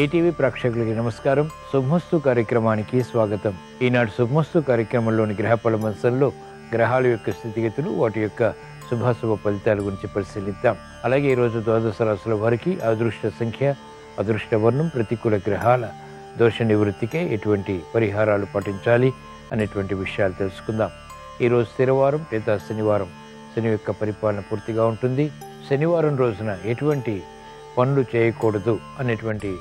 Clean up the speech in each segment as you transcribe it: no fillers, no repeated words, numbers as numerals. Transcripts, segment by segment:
ETV ప్రేక్షకులకి నమస్కారం. శుభమస్తు కార్యక్రమానికి స్వాగతం. ఈనాడు శుభమస్తు కార్యక్రమంలోని గ్రహఫల మంచంలో గ్రహాల యొక్క స్థితిగతులు, వాటి యొక్క శుభాశుభ ఫలితాల గురించి పరిశీలిద్దాం. అలాగే ఈరోజు ద్వాదశ రాశుల వారికి అదృష్ట సంఖ్య, అదృష్ట వర్ణం, ప్రతికూల గ్రహాల దోష నివృత్తికే ఎటువంటి పరిహారాలు పాటించాలి అనేటువంటి విషయాలు తెలుసుకుందాం. ఈరోజు స్థిరవారం లేదా శనివారం. శని యొక్క పరిపాలన పూర్తిగా ఉంటుంది. శనివారం రోజున ఎటువంటి పనులు చేయకూడదు అనేటువంటి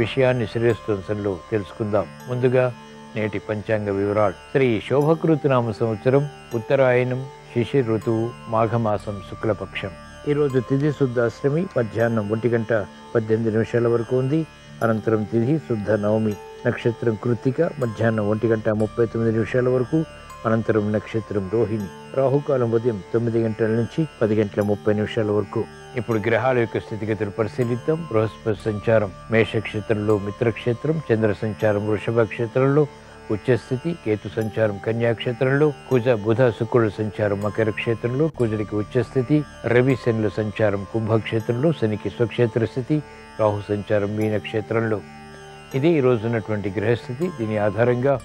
విషయాన్ని శ్రేయస్వంశంలో తెలుసుకుందాం. ముందుగా నేటి పంచాంగ వివరాలు. శ్రీ శోభకృతనామ సంవత్సరం, ఉత్తరాయణం, శిశిర ఋతువు, మాఘమాసం, శుక్లపక్షం. ఈరోజు తిథి శుద్ధ అష్టమి మధ్యాహ్నం 1:18 వరకు ఉంది. అనంతరం తిథి శుద్ధ నవమి. నక్షత్రం కృత్తిక మధ్యాహ్నం 1:39 వరకు. అనంతరం నక్షత్రం రోహిణి. రాహుకాలం ఉదయం 9 గంటల నుంచి 10:30 వరకు. ఇప్పుడు గ్రహాల యొక్క స్థితిగతులు పరిశీలిద్దాం. బృహస్పతి సంచారం మేషక్షేత్రంలో మిత్రక్షేత్రం, చంద్ర సంచారం వృషభ క్షేత్రంలో ఉచ్చస్థితి, కేతు సంచారం కన్యాక్షేత్రంలో, కుజ బుధ శుక్రుల సంచారం మకర క్షేత్రంలో, కుజుడికి ఉచ్చస్థితి, రవి శనుల సంచారం కుంభక్షేత్రంలో, శనికి స్వక్షేత్ర స్థితి, రాహు సంచారం మీనక్షేత్రంలో. ఇది ఈ రోజు ఉన్నటువంటి గ్రహస్థితి. దీని ఆధారంగా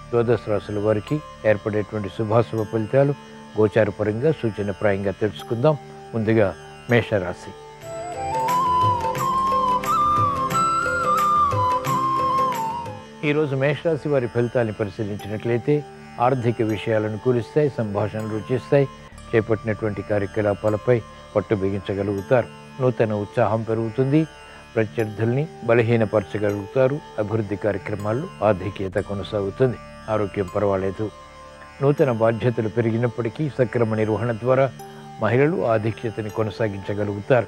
ద్వాదశ రాశుల వారికి ఏర్పడేటువంటి శుభాశుభ ఫలితాలు గోచారపరంగా సూచనప్రాయంగా తెలుసుకుందాం. ముందుగా మేషరాశి. ఈరోజు మేషరాశి వారి ఫలితాన్ని పరిశీలించినట్లయితే ఆర్థిక విషయాలు అనుకూలిస్తాయి, సంభాషణలు రుచిస్తాయి, చేపట్టినటువంటి కార్యకలాపాలపై పట్టు బిగించగలుగుతారు. నూతన ఉత్సాహం పెరుగుతుంది. ప్రత్యర్థుల్ని బలహీనపరచగలుగుతారు. అభివృద్ధి కార్యక్రమాల్లో ఆధిక్యత కొనసాగుతుంది. ఆరోగ్యం పర్వాలేదు. నూతన బాధ్యతలు పెరిగినప్పటికీ సక్రమ నిర్వహణ ద్వారా మహిళలు ఆధిక్యతని కొనసాగించగలుగుతారు.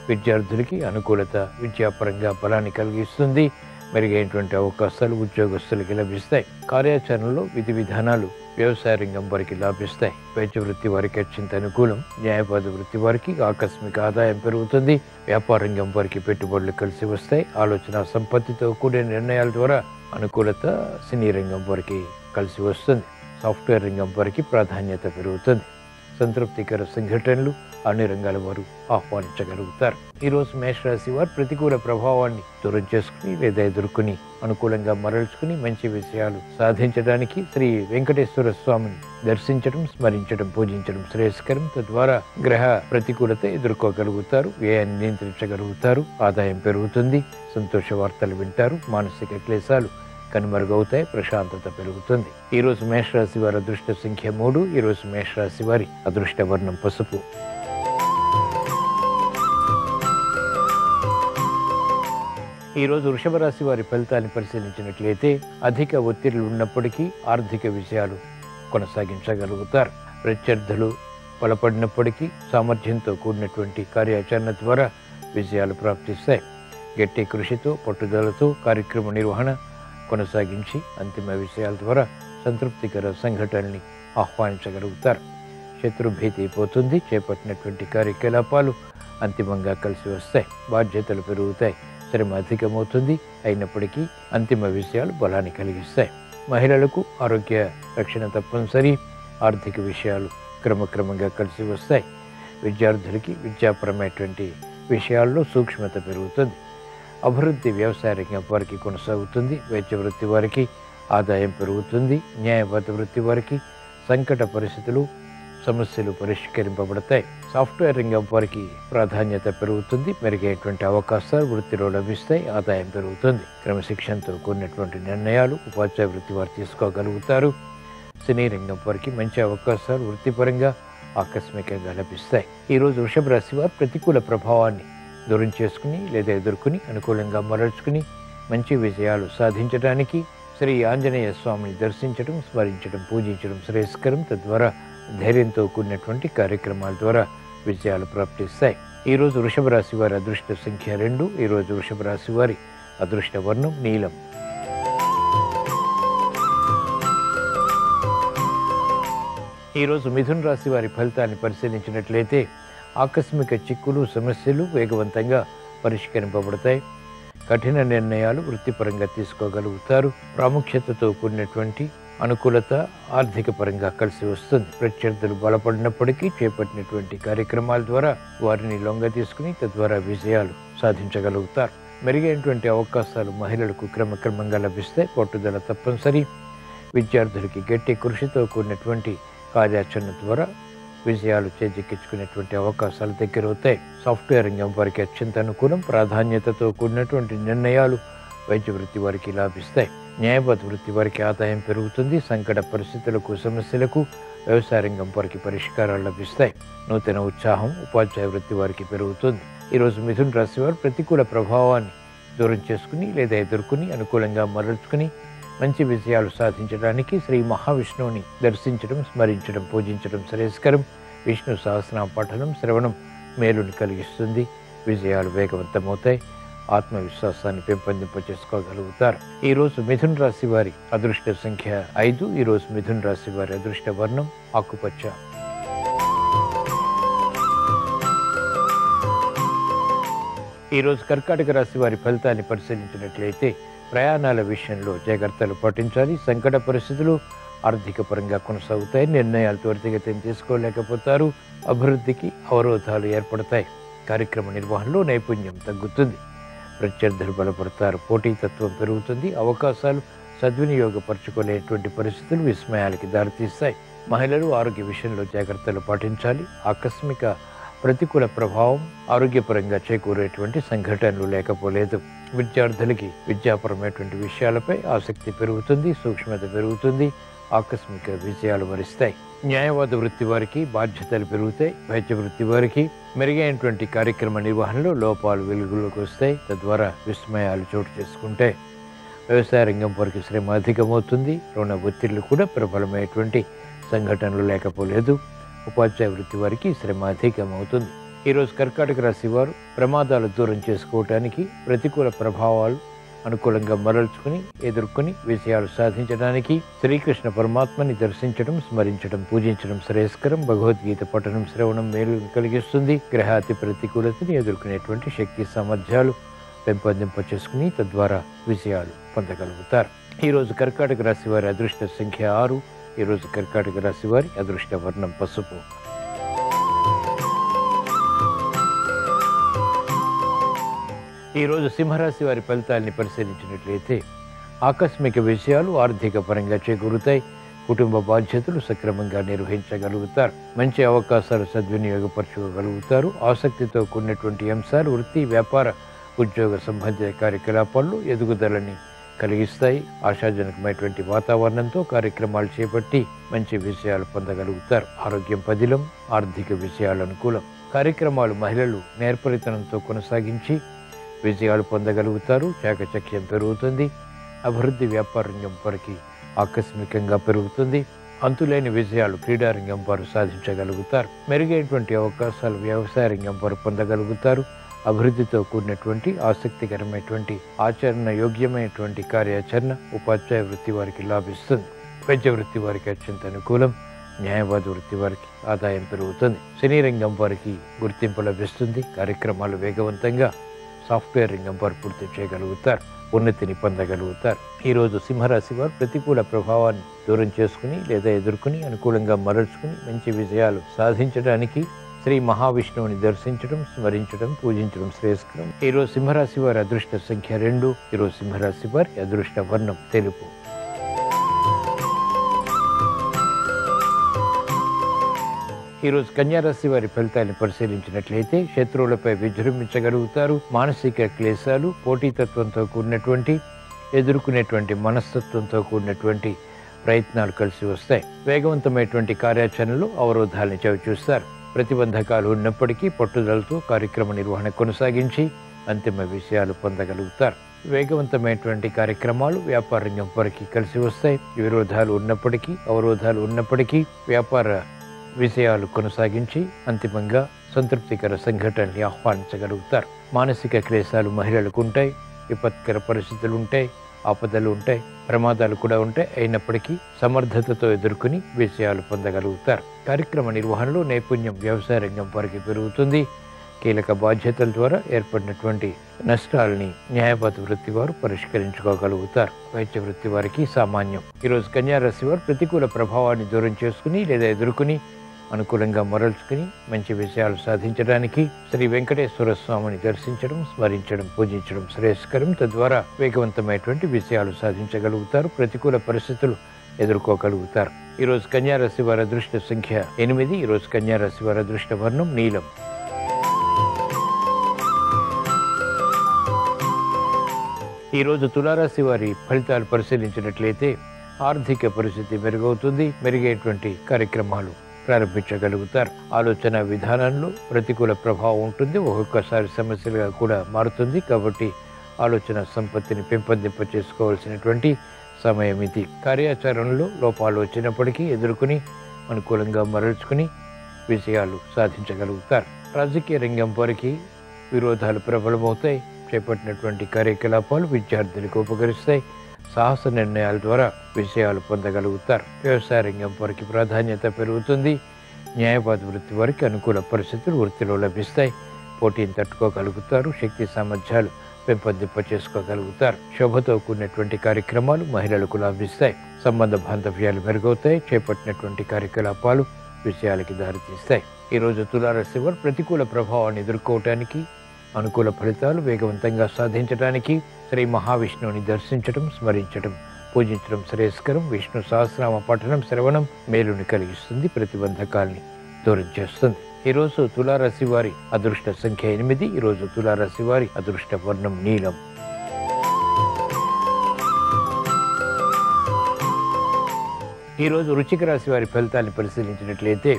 విద్యార్థులకి అనుకూలత విద్యాపరంగా బలాన్ని కలిగిస్తుంది. మెరుగైనటువంటి అవకాశాలు ఉద్యోగస్తులకి లభిస్తాయి. కార్యాచరణలో విధి విధానాలు వ్యవసాయ రంగం వారికి లాభిస్తాయి. వైద్య వృత్తి వారికి అత్యంత అనుకూలం. న్యాయవాద వృత్తి వారికి ఆకస్మిక ఆదాయం పెరుగుతుంది. వ్యాపార రంగం వారికి పెట్టుబడులు కలిసి వస్తాయి. ఆలోచన సంపత్తితో కూడిన నిర్ణయాల ద్వారా అనుకూలత. సినీ రంగం వారికి కలిసి వస్తుంది. సాఫ్ట్వేర్ రంగం వారికి ప్రాధాన్యత పెరుగుతుంది. సంతృప్తికర సంఘటనలు అన్ని రంగాల వారు ఆహ్వానించగలుగుతారు. ఈరోజు మేషరాశి వారు ప్రతికూల ప్రభావాన్ని దూరం చేసుకుని లేదా ఎదుర్కొని అనుకూలంగా మరల్చుకుని మంచి విషయాలు సాధించడానికి శ్రీ వెంకటేశ్వర స్వామిని దర్శించడం, స్మరించడం, పూజించడం శ్రేయస్కరం. తద్వారా గ్రహ ప్రతికూలత ఎదుర్కోగలుగుతారు. వ్యయాన్ని నియంత్రించగలుగుతారు. ఆదాయం పెరుగుతుంది. సంతోష వార్తలు వింటారు. మానసిక క్లేశాలు కనుమరుగవుతాయి. ప్రశాంతత పెరుగుతుంది. ఈరోజు మేషరాశి వారి అదృష్ట సంఖ్య 3. ఈరోజు మేషరాశి వారి అదృష్ట వర్ణం పసుపు. ఈరోజు వృషభ రాశి వారి ఫలితాన్ని పరిశీలించినట్లయితే అధిక ఒత్తిళ్లు ఉన్నప్పటికీ ఆర్థిక విషయాలు కొనసాగించగలుగుతారు. ప్రత్యర్థులు బలపడినప్పటికీ సామర్థ్యంతో కూడినటువంటి కార్యాచరణ ద్వారా విజయాలు ప్రాప్తిస్తాయి. గట్టి కృషితో, పట్టుదలతో కార్యక్రమ నిర్వహణ కొనసాగించి అంతిమ విషయాల ద్వారా సంతృప్తికర సంఘటనల్ని ఆహ్వానించగలుగుతారు. శత్రుభీతి పోతుంది. చేపట్టినటువంటి కార్యకలాపాలు అంతిమంగా కలిసి వస్తాయి. బాధ్యతలు పెరుగుతాయి. శ్రమ అధికమవుతుంది. అయినప్పటికీ అంతిమ విషయాలు బలాన్ని కలిగిస్తాయి. మహిళలకు ఆరోగ్య రక్షణ తప్పనిసరి. ఆర్థిక విషయాలు క్రమక్రమంగా కలిసి వస్తాయి. విద్యార్థులకి విద్యాపరమైనటువంటి విషయాల్లో సూక్ష్మత పెరుగుతుంది. అభివృద్ధి వ్యవసాయ రంగం వారికి కొనసాగుతుంది. వైద్య వృత్తి వారికి ఆదాయం పెరుగుతుంది. న్యాయవాద వృత్తి వారికి సంకట పరిస్థితులు, సమస్యలు పరిష్కరింపబడతాయి. సాఫ్ట్వేర్ రంగం వారికి ప్రాధాన్యత పెరుగుతుంది. మెరుగైనటువంటి అవకాశాలు వృత్తిలో లభిస్తాయి. ఆదాయం పెరుగుతుంది. క్రమశిక్షణతో కూడినటువంటి నిర్ణయాలు ఉపాధ్యాయ వృత్తి వారు తీసుకోగలుగుతారు. సినీ రంగం వారికి మంచి అవకాశాలు వృత్తిపరంగా ఆకస్మికంగా లభిస్తాయి. ఈరోజు వృషభ రాశి వారు ప్రతికూల ప్రభావాన్ని దూరం చేసుకుని లేదా ఎదుర్కొని అనుకూలంగా మరల్చుకుని మంచి విజయాలు సాధించడానికి శ్రీ ఆంజనేయ స్వామిని దర్శించడం, స్మరించడం, పూజించడం శ్రేయస్కరం. తద్వారా ధైర్యంతో కూడినటువంటి కార్యక్రమాల ద్వారా విజయాలు ప్రాప్తిస్తాయి. ఈరోజు వృషభ రాశి వారి అదృష్ట సంఖ్య 2. ఈరోజు వృషభ రాశి వారి అదృష్ట వర్ణం నీలం. ఈరోజు మిథున రాశి వారి ఫలితాన్ని పరిశీలించినట్లయితే ఆకస్మిక చిక్కులు, సమస్యలు వేగవంతంగా పరిష్కరింపబడతాయి. కఠిన నిర్ణయాలు వృత్తిపరంగా తీసుకోగలుగుతారు. ప్రాముఖ్యతతో కూడినటువంటి అనుకూలత ఆర్థిక పరంగా కలిసి వస్తుంది. ప్రత్యర్థులు బలపడినప్పటికీ చేపట్టినటువంటి కార్యక్రమాల ద్వారా వారిని లొంగ తీసుకుని తద్వారా విజయాలు సాధించగలుగుతారు. మెరుగైనటువంటి అవకాశాలు మహిళలకు క్రమక్రమంగా లభిస్తాయి. పట్టుదల తప్పనిసరి. విద్యార్థులకి గట్టి కృషితో కూడినటువంటి కార్యాచరణ ద్వారా విజయాలు చేజిక్కించుకునేటువంటి అవకాశాలు దగ్గరవుతాయి. సాఫ్ట్వేర్ రంగం వారికి అత్యంత అనుకూలం. ప్రాధాన్యతతో కూడినటువంటి నిర్ణయాలు వైద్య వృత్తి వారికి లాభిస్తాయి. న్యాయవాద వృత్తి వారికి ఆదాయం పెరుగుతుంది. సంకట పరిస్థితులకు, సమస్యలకు వ్యవసాయ రంగం వారికి పరిష్కారాలు లభిస్తాయి. నూతన ఉత్సాహం ఉపాధ్యాయ వృత్తి వారికి పెరుగుతుంది. ఈరోజు మిథున రాశి వారు ప్రతికూల ప్రభావాన్ని దూరం చేసుకుని లేదా ఎదుర్కొని అనుకూలంగా మరల్చుకుని మంచి విజయాలు సాధించడానికి శ్రీ మహావిష్ణువుని దర్శించడం, స్మరించడం, పూజించడం శ్రేయస్కరం. విష్ణు సహస్రనామ పఠనం, శ్రవణం మేలుని కలిగిస్తుంది. విజయాలు వేగవంతమవుతాయి. ఆత్మవిశ్వాసాన్ని పెంపొందింపచేసుకోగలుగుతారు. ఈరోజు మిథున రాశి వారి అదృష్ట సంఖ్య 5. ఈరోజు మిథున రాశి వారి అదృష్ట వర్ణం ఆకుపచ్చ. ఈరోజు కర్కాటక రాశి వారి ఫలితాన్ని పరిశీలించినట్లయితే ప్రయాణాల విషయంలో జాగ్రత్తలు పాటించాలి. సంకట పరిస్థితులు ఆర్థిక పరంగా కొనసాగుతాయి. నిర్ణయాలు త్వరితగతిని తీసుకోలేకపోతారు. అభివృద్ధికి అవరోధాలు ఏర్పడతాయి. కార్యక్రమ నిర్వహణలో నైపుణ్యం తగ్గుతుంది. ప్రత్యర్థులు బలపడతారు. పోటీతత్వం పెరుగుతుంది. అవకాశాలు సద్వినియోగపరచుకోలేనటువంటి పరిస్థితులు విస్మయాలకి దారితీస్తాయి. మహిళలు ఆరోగ్య విషయంలో జాగ్రత్తలు పాటించాలి. ఆకస్మిక ప్రతికూల ప్రభావం ఆరోగ్యపరంగా చేకూరేటువంటి సంఘటనలు లేకపోలేదు. విద్యార్థులకి విద్యాపరమైనటువంటి విషయాలపై ఆసక్తి పెరుగుతుంది. సూక్ష్మత పెరుగుతుంది. ఆకస్మిక విజయాలు వరిస్తాయి. న్యాయవాద వృత్తి వారికి బాధ్యతలు పెరుగుతాయి. వైద్య వృత్తి వారికి మెరుగైనటువంటి కార్యక్రమ నిర్వహణలో లోపాలు వెలుగులోకి వస్తాయి. తద్వారా విస్మయాలు చోటు చేసుకుంటాయి. వ్యవసాయ రంగం వారికి శ్రమ అధికమవుతుంది. రుణ ఒత్తిళ్లు కూడా ప్రబలమైనటువంటి సంఘటనలు లేకపోలేదు. ఉపాధ్యాయ వృత్తి వారికి శ్రమ అధికమవుతుంది. ఈరోజు కర్కాటక రాశి వారు ప్రమాదాలు దూరం చేసుకోవటానికి, ప్రతికూల ప్రభావాలు అనుకూలంగా మరల్చుకుని ఎదుర్కొని విజయాలు సాధించడానికి శ్రీకృష్ణ పరమాత్మని దర్శించడం, స్మరించడం, పూజించడం శ్రేయస్కరం. భగవద్గీత పఠనం, శ్రవణం మేలు కలిగిస్తుంది. గ్రహాతి ప్రతికూలతని ఎదుర్కొనేటువంటి శక్తి సామర్థ్యాలు పెంపొందింపచేసుకుని తద్వారా విజయాలు పొందగలుగుతారు. ఈరోజు కర్కాటక రాశి వారి అదృష్ట సంఖ్య 6. ఈరోజు కర్కాటక రాశి వారి అదృష్ట వర్ణం పసుపు. ఈరోజు సింహరాశి వారి ఫలితాలని పరిశీలించినట్లయితే ఆకస్మిక విషయాలు ఆర్థిక పరంగా చేకూరుతాయి. కుటుంబ బాధ్యతలు సక్రమంగా నిర్వహించగలుగుతారు. మంచి అవకాశాలు సద్వినియోగపరచుకోగలుగుతారు. ఆసక్తితో కూడినటువంటి అంశాలు వృత్తి, వ్యాపార, ఉద్యోగ సంబంధిత కార్యకలాపాల్లో ఎదుగుదలని కలిగిస్తాయి. ఆశాజనకమైనటువంటి వాతావరణంతో కార్యక్రమాలు చేపట్టి మంచి విజయాలు పొందగలుగుతారు. ఆరోగ్యం పదిలం. ఆర్థిక విజయాలు అనుకూలం. కార్యక్రమాలు మహిళలు నేర్పరితనంతో కొనసాగించి విజయాలు పొందగలుగుతారు. చాకచక్యం పెరుగుతుంది. అభివృద్ధి వ్యాపార రంగం వారికి ఆకస్మికంగా పెరుగుతుంది. అంతులేని విజయాలు క్రీడారంగం వారు సాధించగలుగుతారు. మెరుగైనటువంటి అవకాశాలు వ్యవసాయ రంగం వారు పొందగలుగుతారు. అభివృద్ధితో కూడినటువంటి ఆసక్తికరమైనటువంటి ఆచరణ యోగ్యమైనటువంటి కార్యాచరణ ఉపాధ్యాయ వృత్తి వారికి లాభిస్తుంది. వైద్య వృత్తి వారికి అత్యంత అనుకూలం. న్యాయవాద వృత్తి వారికి ఆదాయం పెరుగుతుంది. సినీ రంగం వారికి గుర్తింపు లభిస్తుంది. కార్యక్రమాలు వేగవంతంగా సాఫ్ట్వేర్ రంగం వారు పూర్తి చేయగలుగుతారు. ఉన్నతిని పొందగలుగుతారు. ఈరోజు సింహరాశి వారు ప్రతికూల ప్రభావాన్ని దూరం చేసుకుని లేదా ఎదుర్కొని అనుకూలంగా మరల్చుకుని మంచి విజయాలు సాధించడానికి శ్రీ మహావిష్ణువుని దర్శించడం, స్మరించడం, పూజించడం శ్రేయస్కరం. ఈరోజు సింహరాశి వారి అదృష్ట సంఖ్య 2. ఈరోజు సింహరాశి వారి అదృష్ట వర్ణం తెలుపు. ఈరోజు కన్యారాశి వారి ఫలితాన్ని పరిశీలించినట్లయితే శత్రువులపై విజృంభించగలుగుతారు. మానసిక క్లేశాలు, పోటీతత్వంతో కూడినటువంటి ఎదుర్కొనేటువంటి మనస్తత్వంతో కూడినటువంటి ప్రయత్నాలు కలిసి వస్తాయి. వేగవంతమైనటువంటి కార్యాచరణలో అవరోధాలను చవిచూస్తారు. ప్రతిబంధకాలు ఉన్నప్పటికీ పట్టుదలతో కార్యక్రమ నిర్వహణ కొనసాగించి అంతిమ విజయాలు పొందగలుగుతారు. వేగవంతమైనటువంటి కార్యక్రమాలు వ్యాపార రంగం వారికి కలిసి వస్తాయి. విరోధాలు ఉన్నప్పటికీ, అవరోధాలు ఉన్నప్పటికీ వ్యాపార విజయాలు కొనసాగించి అంతిమంగా సంతృప్తికర సంఘటనల్ని ఆహ్వానించగలుగుతారు. మానసిక క్లేశాలు మహిళలకు ఉంటాయి. విపత్కర పరిస్థితులు ఉంటాయి. ఆపదలు ఉంటాయి. ప్రమాదాలు కూడా ఉంటాయి. అయినప్పటికీ సమర్థతతో ఎదుర్కొని విజయాలు పొందగలుగుతారు. కార్యక్రమ నిర్వహణలో నైపుణ్యం వ్యవసాయ రంగం వారికి పెరుగుతుంది. కీలక బాధ్యతల ద్వారా ఏర్పడినటువంటి నష్టాలని న్యాయవాద వృత్తి వారు పరిష్కరించుకోగలుగుతారు. వైద్య వృత్తి వారికి సామాన్యం. ఈరోజు కన్యారాశి వారు ప్రతికూల ప్రభావాన్ని దూరం చేసుకుని లేదా ఎదుర్కొని అనుకూలంగా మరల్చుకుని మంచి విషయాలు సాధించడానికి శ్రీ వెంకటేశ్వర స్వామిని దర్శించడం, స్మరించడం, పూజించడం శ్రేయస్కరం. తద్వారా వేగవంతమైనటువంటి విషయాలు సాధించగలుగుతారు. ప్రతికూల పరిస్థితులు ఎదుర్కోగలుగుతారు. ఈరోజు కన్యారాశి వారి అదృష్ట సంఖ్య 8. ఈరోజు కన్యారాశి వారి అదృష్ట వర్ణం నీలం. ఈరోజు తులారాశి వారి ఫలితాలు పరిశీలించినట్లయితే ఆర్థిక పరిస్థితి మెరుగవుతుంది. మెరుగైనటువంటి కార్యక్రమాలు ప్రారంభించగలుగుతారు. ఆలోచన విధానంలో ప్రతికూల ప్రభావం ఉంటుంది. ఒక్కొక్కసారి సమస్యలుగా కూడా మారుతుంది. కాబట్టి ఆలోచన సంపత్తిని పెంపొందింప చేసుకోవాల్సినటువంటి సమయం ఇది. కార్యాచరణలో లోపాలు వచ్చినప్పటికీ ఎదుర్కొని అనుకూలంగా మరల్చుకుని విజయాలు సాధించగలుగుతారు. రాజకీయ రంగం వారికి విరోధాలు ప్రబలమవుతాయి. చేపట్టినటువంటి కార్యకలాపాలు విద్యార్థులకు ఉపకరిస్తాయి. సాహస నిర్ణయాల ద్వారా విజయాలు పొందగలుగుతారు. వ్యవసాయ రంగం వారికి ప్రాధాన్యత పెరుగుతుంది. న్యాయవాద వృత్తి వారికి అనుకూల పరిస్థితులు వృత్తిలో లభిస్తాయి. పోటీని తట్టుకోగలుగుతారు. శక్తి సామర్థ్యాలు పెంపొందింప చేసుకోగలుగుతారు. శోభతో కూడినటువంటి కార్యక్రమాలు మహిళలకు లాభిస్తాయి. సంబంధ బాంధవ్యాలు మెరుగవుతాయి. చేపట్టినటువంటి కార్యకలాపాలు విజయాలకి దారితీస్తాయి. ఈరోజు తులారాశి వారు ప్రతికూల ప్రభావాన్ని ఎదుర్కోవటానికి, అనుకూల ఫలితాలు వేగవంతంగా సాధించడానికి శ్రీ మహావిష్ణువుని దర్శించడం, స్మరించడం, పూజించడం శ్రేయస్కరం. విష్ణు సహస్రనామ పఠనం, శ్రవణం మేలుని కలిగిస్తుంది. ప్రతిబంధకాల్ని దూరం చేస్తుంది. ఈరోజు తులారాశి వారి అదృష్ట సంఖ్య 8. ఈరోజు తులారాశి వారి అదృష్ట వర్ణం నీలం. ఈరోజు వృశ్చిక రాశి వారి ఫలితాన్ని పరిశీలించినట్లయితే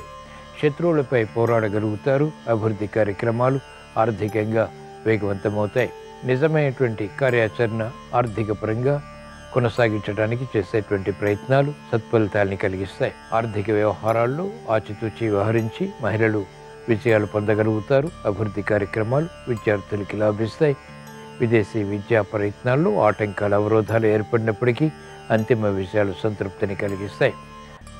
శత్రువులపై పోరాడగలుగుతారు. అభివృద్ధి కార్యక్రమాలు ఆర్థికంగా వేగవంతమవుతాయి. నిజమైనటువంటి కార్యాచరణ ఆర్థిక పరంగా కొనసాగించడానికి చేసేటువంటి ప్రయత్నాలు సత్ఫలితాల్ని కలిగిస్తాయి. ఆర్థిక వ్యవహారాల్లో ఆచితూచి వ్యవహరించి మహిళలు విజయాలు పొందగలుగుతారు. అభివృద్ధి కార్యక్రమాలు విద్యార్థులకి లాభిస్తాయి. విదేశీ విద్యా ప్రయత్నాల్లో ఆటంకాలు, అవరోధాలు ఏర్పడినప్పటికీ అంతిమ విజయాలు సంతృప్తిని కలిగిస్తాయి.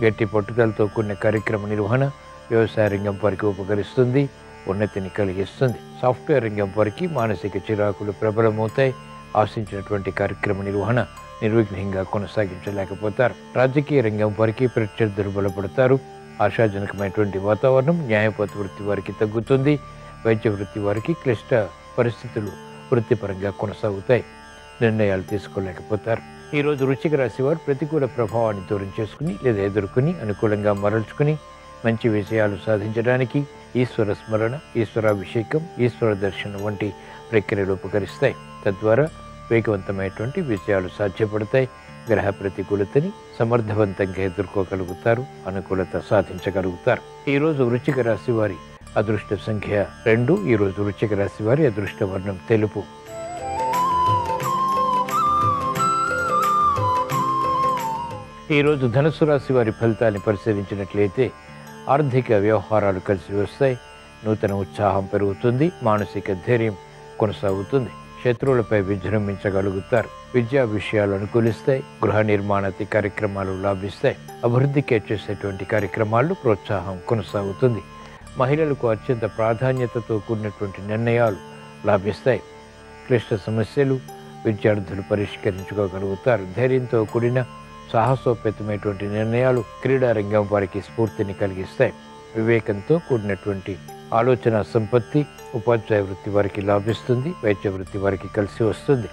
గట్టి పట్టుదలతో కూడిన కార్యక్రమ నిర్వహణ వ్యవసాయ రంగం వారికి ఉపకరిస్తుంది, ఉన్నతిని కలిగిస్తుంది. సాఫ్ట్వేర్ రంగం వారికి మానసిక చిరాకులు ప్రబలమవుతాయి. ఆశించినటువంటి కార్యక్రమ నిర్వహణ నిర్విఘ్నంగా కొనసాగించలేకపోతారు. రాజకీయ రంగం వారికి ప్రత్యర్థులు బలపడతారు. ఆశాజనకమైనటువంటి వాతావరణం న్యాయవాద వృత్తి వారికి తగ్గుతుంది. వైద్య వృత్తి వారికి క్లిష్ట పరిస్థితులు వృత్తిపరంగా కొనసాగుతాయి. నిర్ణయాలు తీసుకోలేకపోతారు. ఈరోజు వృశ్చిక రాశి వారు ప్రతికూల ప్రభావాన్ని దూరం చేసుకుని లేదా ఎదుర్కొని అనుకూలంగా మరల్చుకుని మంచి విజయాలు సాధించడానికి ఈశ్వర స్మరణ, ఈశ్వరాభిషేకం, ఈశ్వర దర్శనం వంటి ప్రక్రియలు ఉపకరిస్తాయి. తద్వారా వేగవంతమైనటువంటి విజయాలు సాధ్యపడతాయి. గ్రహ ప్రతికూలతని సమర్థవంతంగా ఎదుర్కోగలుగుతారు. అనుకూలత సాధించగలుగుతారు. ఈరోజు వృశ్చిక రాశి వారి అదృష్ట సంఖ్య 2. ఈరోజు వృశ్చిక రాశి వారి అదృష్ట వర్ణం తెలుపు. ఈరోజు ధనుస్సు రాశి వారి ఫలితాన్ని పరిశీలించినట్లయితే ఆర్థిక వ్యవహారాలు కలిసి వస్తాయి. నూతన ఉత్సాహం పెరుగుతుంది. మానసిక ధైర్యం కొనసాగుతుంది. శత్రువులపై విజృంభించగలుగుతారు. విద్యా విషయాలు అనుకూలిస్తాయి. గృహ నిర్మాణాది కార్యక్రమాలు లాభిస్తాయి. అభివృద్ధికి చేసేటువంటి కార్యక్రమాల్లో ప్రోత్సాహం కొనసాగుతుంది. మహిళలకు అత్యంత ప్రాధాన్యతతో కూడినటువంటి నిర్ణయాలు లాభిస్తాయి. క్లిష్ట సమస్యలు విద్యార్థులు పరిష్కరించుకోగలుగుతారు. ధైర్యంతో కూడిన సాహసోపేతమైనటువంటి నిర్ణయాలు క్రీడా రంగం వారికి స్ఫూర్తిని కలిగిస్తాయి. వివేకంతో కూడినటువంటి ఆలోచన సంపత్తి ఉపాధ్యాయ వృత్తి వారికి లాభిస్తుంది. వైద్య వృత్తి వారికి కలిసి వస్తుంది.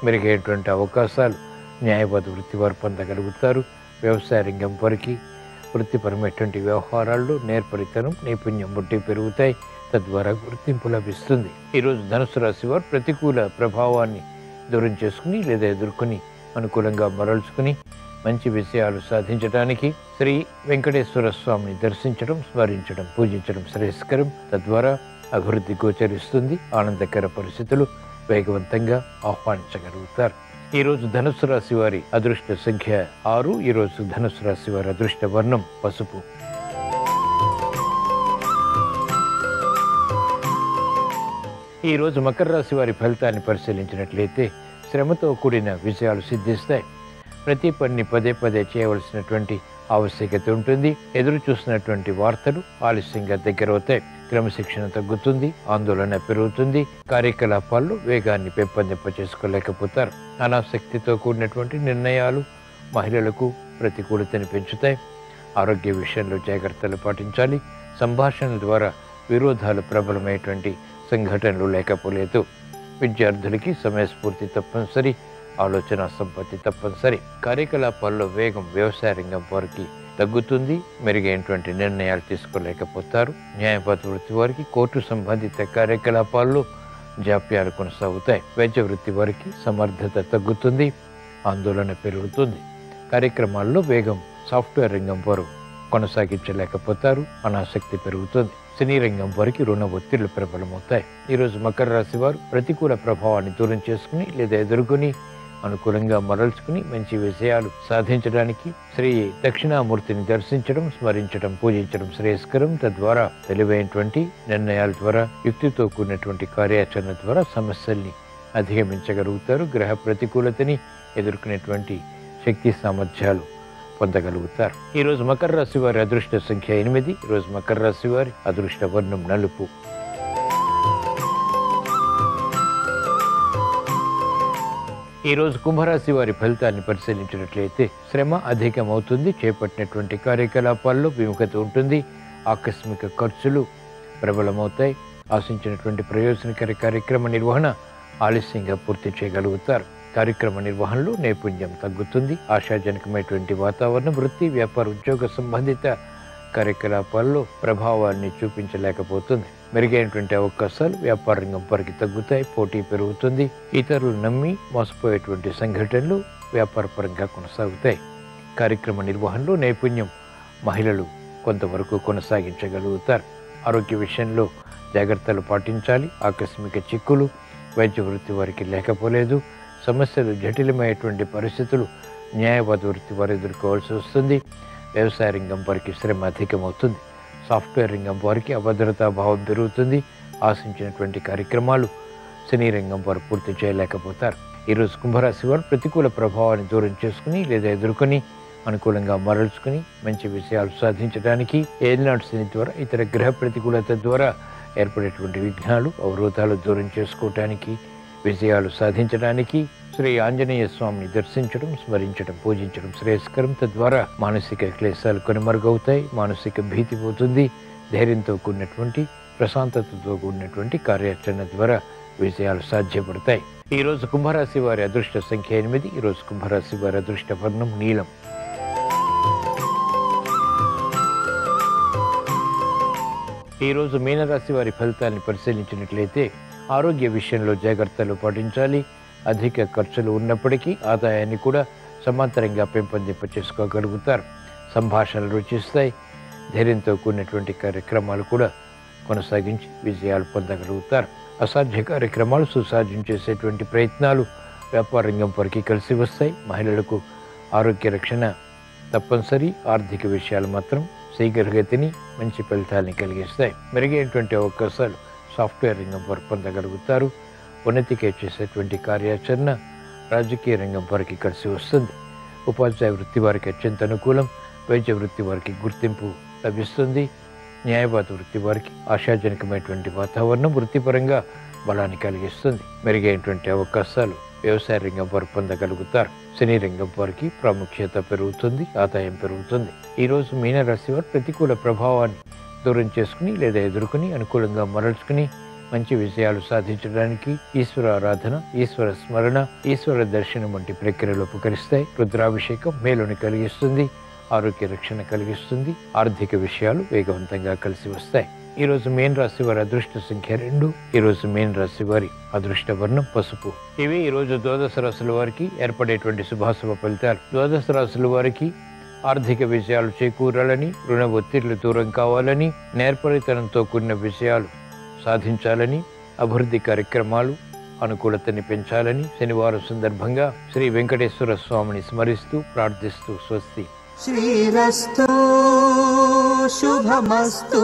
మెరుగైనటువంటి అవకాశాలు న్యాయవాద వృత్తి వారు పొందగలుగుతారు. వ్యవసాయ రంగం వారికి వృత్తిపరమైనటువంటి వ్యవహారాల్లో నేర్పరితనం, నైపుణ్యం బట్టి పెరుగుతాయి. తద్వారా గుర్తింపు లభిస్తుంది. ఈరోజు ధనుసు రాశి వారు ప్రతికూల ప్రభావాన్ని దూరం చేసుకుని లేదా ఎదుర్కొని అనుకూలంగా మరల్చుకుని మంచి విషయాలు సాధించడానికి శ్రీ వెంకటేశ్వర స్వామిని దర్శించడం, స్మరించడం, పూజించడం శ్రేయస్కరం. తద్వారా అభివృద్ధి గోచరిస్తుంది. ఆనందకర పరిస్థితులు వేగవంతంగా ఆహ్వానించగలుగుతారు. ఈరోజు ధనుస్సు రాశి వారి అదృష్ట సంఖ్య 6. ఈరోజు ధనుస్సు రాశి వారి అదృష్ట వర్ణం పసుపు. ఈరోజు మకర రాశి వారి ఫలితాన్ని పరిశీలించినట్లయితే శ్రమతో కూడిన విజయాలు సిద్ధిస్తాయి. ప్రతి పనిని పదే పదే చేయవలసినటువంటి ఆవశ్యకత ఉంటుంది. ఎదురు చూసినటువంటి వార్తలు ఆలస్యంగా దగ్గరవుతాయి. క్రమశిక్షణ తగ్గుతుంది. ఆందోళన పెరుగుతుంది. కార్యకలాపాల్లో వేగాన్ని పెంపొందింప చేసుకోలేకపోతారు. అనాసక్తితో కూడినటువంటి నిర్ణయాలు మహిళలకు ప్రతికూలతని పెంచుతాయి. ఆరోగ్య విషయంలో జాగ్రత్తలు పాటించాలి. సంభాషణల ద్వారా విరోధాలు ప్రబలమైనటువంటి సంఘటనలు లేకపోలేదు. విద్యార్థులకి సమయస్ఫూర్తి తప్పనిసరి, ఆలోచన సంపత్తి తప్పనిసరి. కార్యకలాపాల్లో వేగం వ్యవసాయ రంగం వారికి తగ్గుతుంది. మెరుగైనటువంటి నిర్ణయాలు తీసుకోలేకపోతారు. న్యాయవాద వృత్తి వారికి కోర్టు సంబంధిత కార్యకలాపాల్లో జాప్యాలు కొనసాగుతాయి. వైద్య వృత్తి వారికి సమర్థత తగ్గుతుంది, ఆందోళన పెరుగుతుంది. కార్యక్రమాల్లో వేగం సాఫ్ట్వేర్ రంగం వారు కొనసాగించలేకపోతారు, అనాసక్తి పెరుగుతుంది. సినీ రంగం వారికి రుణ ఒత్తిళ్లు ప్రబలమవుతాయి. ఈరోజు మకర రాశి వారు ప్రతికూల ప్రభావాన్ని దూరం చేసుకుని లేదా ఎదుర్కొని అనుకూలంగా మరల్చుకుని మంచి విషయాలు సాధించడానికి శ్రీ దక్షిణామూర్తిని దర్శించడం, స్మరించడం, పూజించడం శ్రేయస్కరం. తద్వారా తెలివైనటువంటి నిర్ణయాల ద్వారా, యుక్తితో కూడినటువంటి కార్యాచరణ ద్వారా సమస్యల్ని అధిగమించగలుగుతారు. గ్రహ ప్రతికూలతని ఎదుర్కొనేటువంటి శక్తి సామర్థ్యాలు పొందగలుగుతారు. ఈరోజు మకర రాశి వారి అదృష్ట సంఖ్య 8. ఈరోజు మకర రాశి వారి అదృష్ట వర్ణం నలుపు. ఈరోజు కుంభరాశి వారి ఫలితాన్ని పరిశీలించినట్లయితే శ్రమ అధికమవుతుంది. చేపట్టినటువంటి కార్యకలాపాల్లో విముఖత ఉంటుంది. ఆకస్మిక ఖర్చులు ప్రబలమవుతాయి. ఆశించినటువంటి ప్రయోజనకర కార్యక్రమ నిర్వహణ ఆలస్యంగా పూర్తి చేయగలుగుతారు. కార్యక్రమ నిర్వహణలో నైపుణ్యం తగ్గుతుంది. ఆశాజనకమైనటువంటి వాతావరణం వృత్తి, వ్యాపార, ఉద్యోగ సంబంధిత కార్యకలాపాల్లో ప్రభావాన్ని చూపించలేకపోతుంది. మెరుగైనటువంటి అవకాశాలు వ్యాపార రంగం వారికి తగ్గుతాయి. పోటీ పెరుగుతుంది. ఇతరులు నమ్మి మోసపోయేటువంటి సంఘటనలు వ్యాపార పరంగా కొనసాగుతాయి. కార్యక్రమ నిర్వహణలో నైపుణ్యం మహిళలు కొంతవరకు కొనసాగించగలుగుతారు. ఆరోగ్య విషయంలో జాగ్రత్తలు పాటించాలి. ఆకస్మిక చిక్కులు వైద్య వృత్తి వారికి లేకపోలేదు. సమస్యలు జటిలమైనటువంటి పరిస్థితులు న్యాయవాద వృత్తి వారు ఎదుర్కోవాల్సి వస్తుంది. వ్యవసాయ రంగం వారికి శ్రమ అధికమవుతుంది. సాఫ్ట్వేర్ రంగం వారికి అభద్రతా భావం పెరుగుతుంది. ఆశించినటువంటి కార్యక్రమాలు సినీ రంగం వారు పూర్తి చేయలేకపోతారు. ఈరోజు కుంభరాశి వారు ప్రతికూల ప్రభావాన్ని దూరం చేసుకుని లేదా ఎదుర్కొని అనుకూలంగా మరల్చుకుని మంచి విషయాలు సాధించడానికి ఏలినాటి శని ద్వారా, ఇతర గ్రహ ప్రతికూలత ద్వారా ఏర్పడేటువంటి విఘ్నాలు, అవరోధాలు దూరం చేసుకోవటానికి, విజయాలు సాధించడానికి శ్రీ ఆంజనేయ స్వామిని దర్శించడం, స్మరించడం, పూజించడం శ్రేయస్కరం. తద్వారా మానసిక క్లేశాలు కొనమరుగవుతాయి. మానసిక భీతి పోతుంది. ధైర్యంతో కూడినటువంటి, ప్రశాంతతతో కూడినటువంటి కార్యాచరణ ద్వారా విజయాలు సాధ్యపడతాయి. ఈరోజు కుంభరాశి వారి అదృష్ట సంఖ్య 8. ఈరోజు కుంభరాశి వారి అదృష్ట వర్ణం నీలం. ఈరోజు మీనరాశి వారి ఫలితాన్ని పరిశీలించినట్లయితే ఆరోగ్య విషయంలో జాగ్రత్తలు పాటించాలి. అధిక ఖర్చులు ఉన్నప్పటికీ ఆదాయాన్ని కూడా సమాంతరంగా పెంపొందింపచేసుకోగలుగుతారు. సంభాషణలు రుచిస్తాయి. ధైర్యంతో కూడినటువంటి కార్యక్రమాలు కూడా కొనసాగించి విజయాలు పొందగలుగుతారు. అసాధ్య కార్యక్రమాలు సుసాధ్యం చేసేటువంటి ప్రయత్నాలు వ్యాపార రంగం వారికి కలిసి వస్తాయి. మహిళలకు ఆరోగ్య రక్షణ తప్పనిసరి. ఆర్థిక విషయాలు మాత్రం శీఘ్రగతిని మంచి ఫలితాన్ని కలిగిస్తాయి. మెరుగైనటువంటి అవకాశాలు సాఫ్ట్వేర్ రంగం వారు పొందగలుగుతారు. ఉన్నతికే చేసేటువంటి కార్యాచరణ రాజకీయ రంగం వారికి కలిసి వస్తుంది. ఉపాధ్యాయ వృత్తి వారికి అత్యంత అనుకూలం. వైద్య వృత్తి వారికి గుర్తింపు లభిస్తుంది. న్యాయవాద వృత్తి వారికి ఆశాజనకమైనటువంటి వాతావరణం వృత్తిపరంగా బలాన్ని కలిగిస్తుంది. మెరుగైనటువంటి అవకాశాలు వ్యవసాయ రంగం వారు పొందగలుగుతారు. సినీ రంగం వారికి ప్రాముఖ్యత పెరుగుతుంది. ఆదాయం పెరుగుతుంది. ఈరోజు మీనరాశి వారు ప్రతికూల ప్రభావాన్ని దూరం చేసుకుని లేదా ఎదుర్కొని అనుకూలంగా మరల్చుకుని మంచి విజయాలు సాధించడానికి ఈశ్వర ఆరాధన, ఈశ్వర స్మరణ, ఈశ్వర దర్శనం వంటి ప్రక్రియలు ఉపకరిస్తాయి. రుద్రాభిషేకం మేలుని కలిగిస్తుంది. ఆరోగ్య రక్షణ కలిగిస్తుంది. ఆర్థిక విషయాలు వేగవంతంగా కలిసి వస్తాయి. ఈరోజు మీన రాశి వారి అదృష్ట సంఖ్య 2. ఈరోజు మీన రాశి వారి అదృష్ట వర్ణం పసుపు. ఇవి ఈరోజు ద్వాదశ రాశుల వారికి ఏర్పడేటువంటి శుభాశుభ ఫలితాలు. ద్వాదశ రాశుల వారికి ఆర్థిక విజయాలు చేకూరాలని, రుణ ఒత్తిళ్లు దూరం కావాలని, నేర్పరితనంతో కూడిన విషయాలు సాధించాలని, అభివృద్ధి కార్యక్రమాలు అనుకూలతని పెంచాలని శనివారం సందర్భంగా శ్రీ వెంకటేశ్వర స్వామిని స్మరిస్తూ ప్రార్థిస్తూ స్వస్తి. శ్రీరస్తు శుభమస్తు.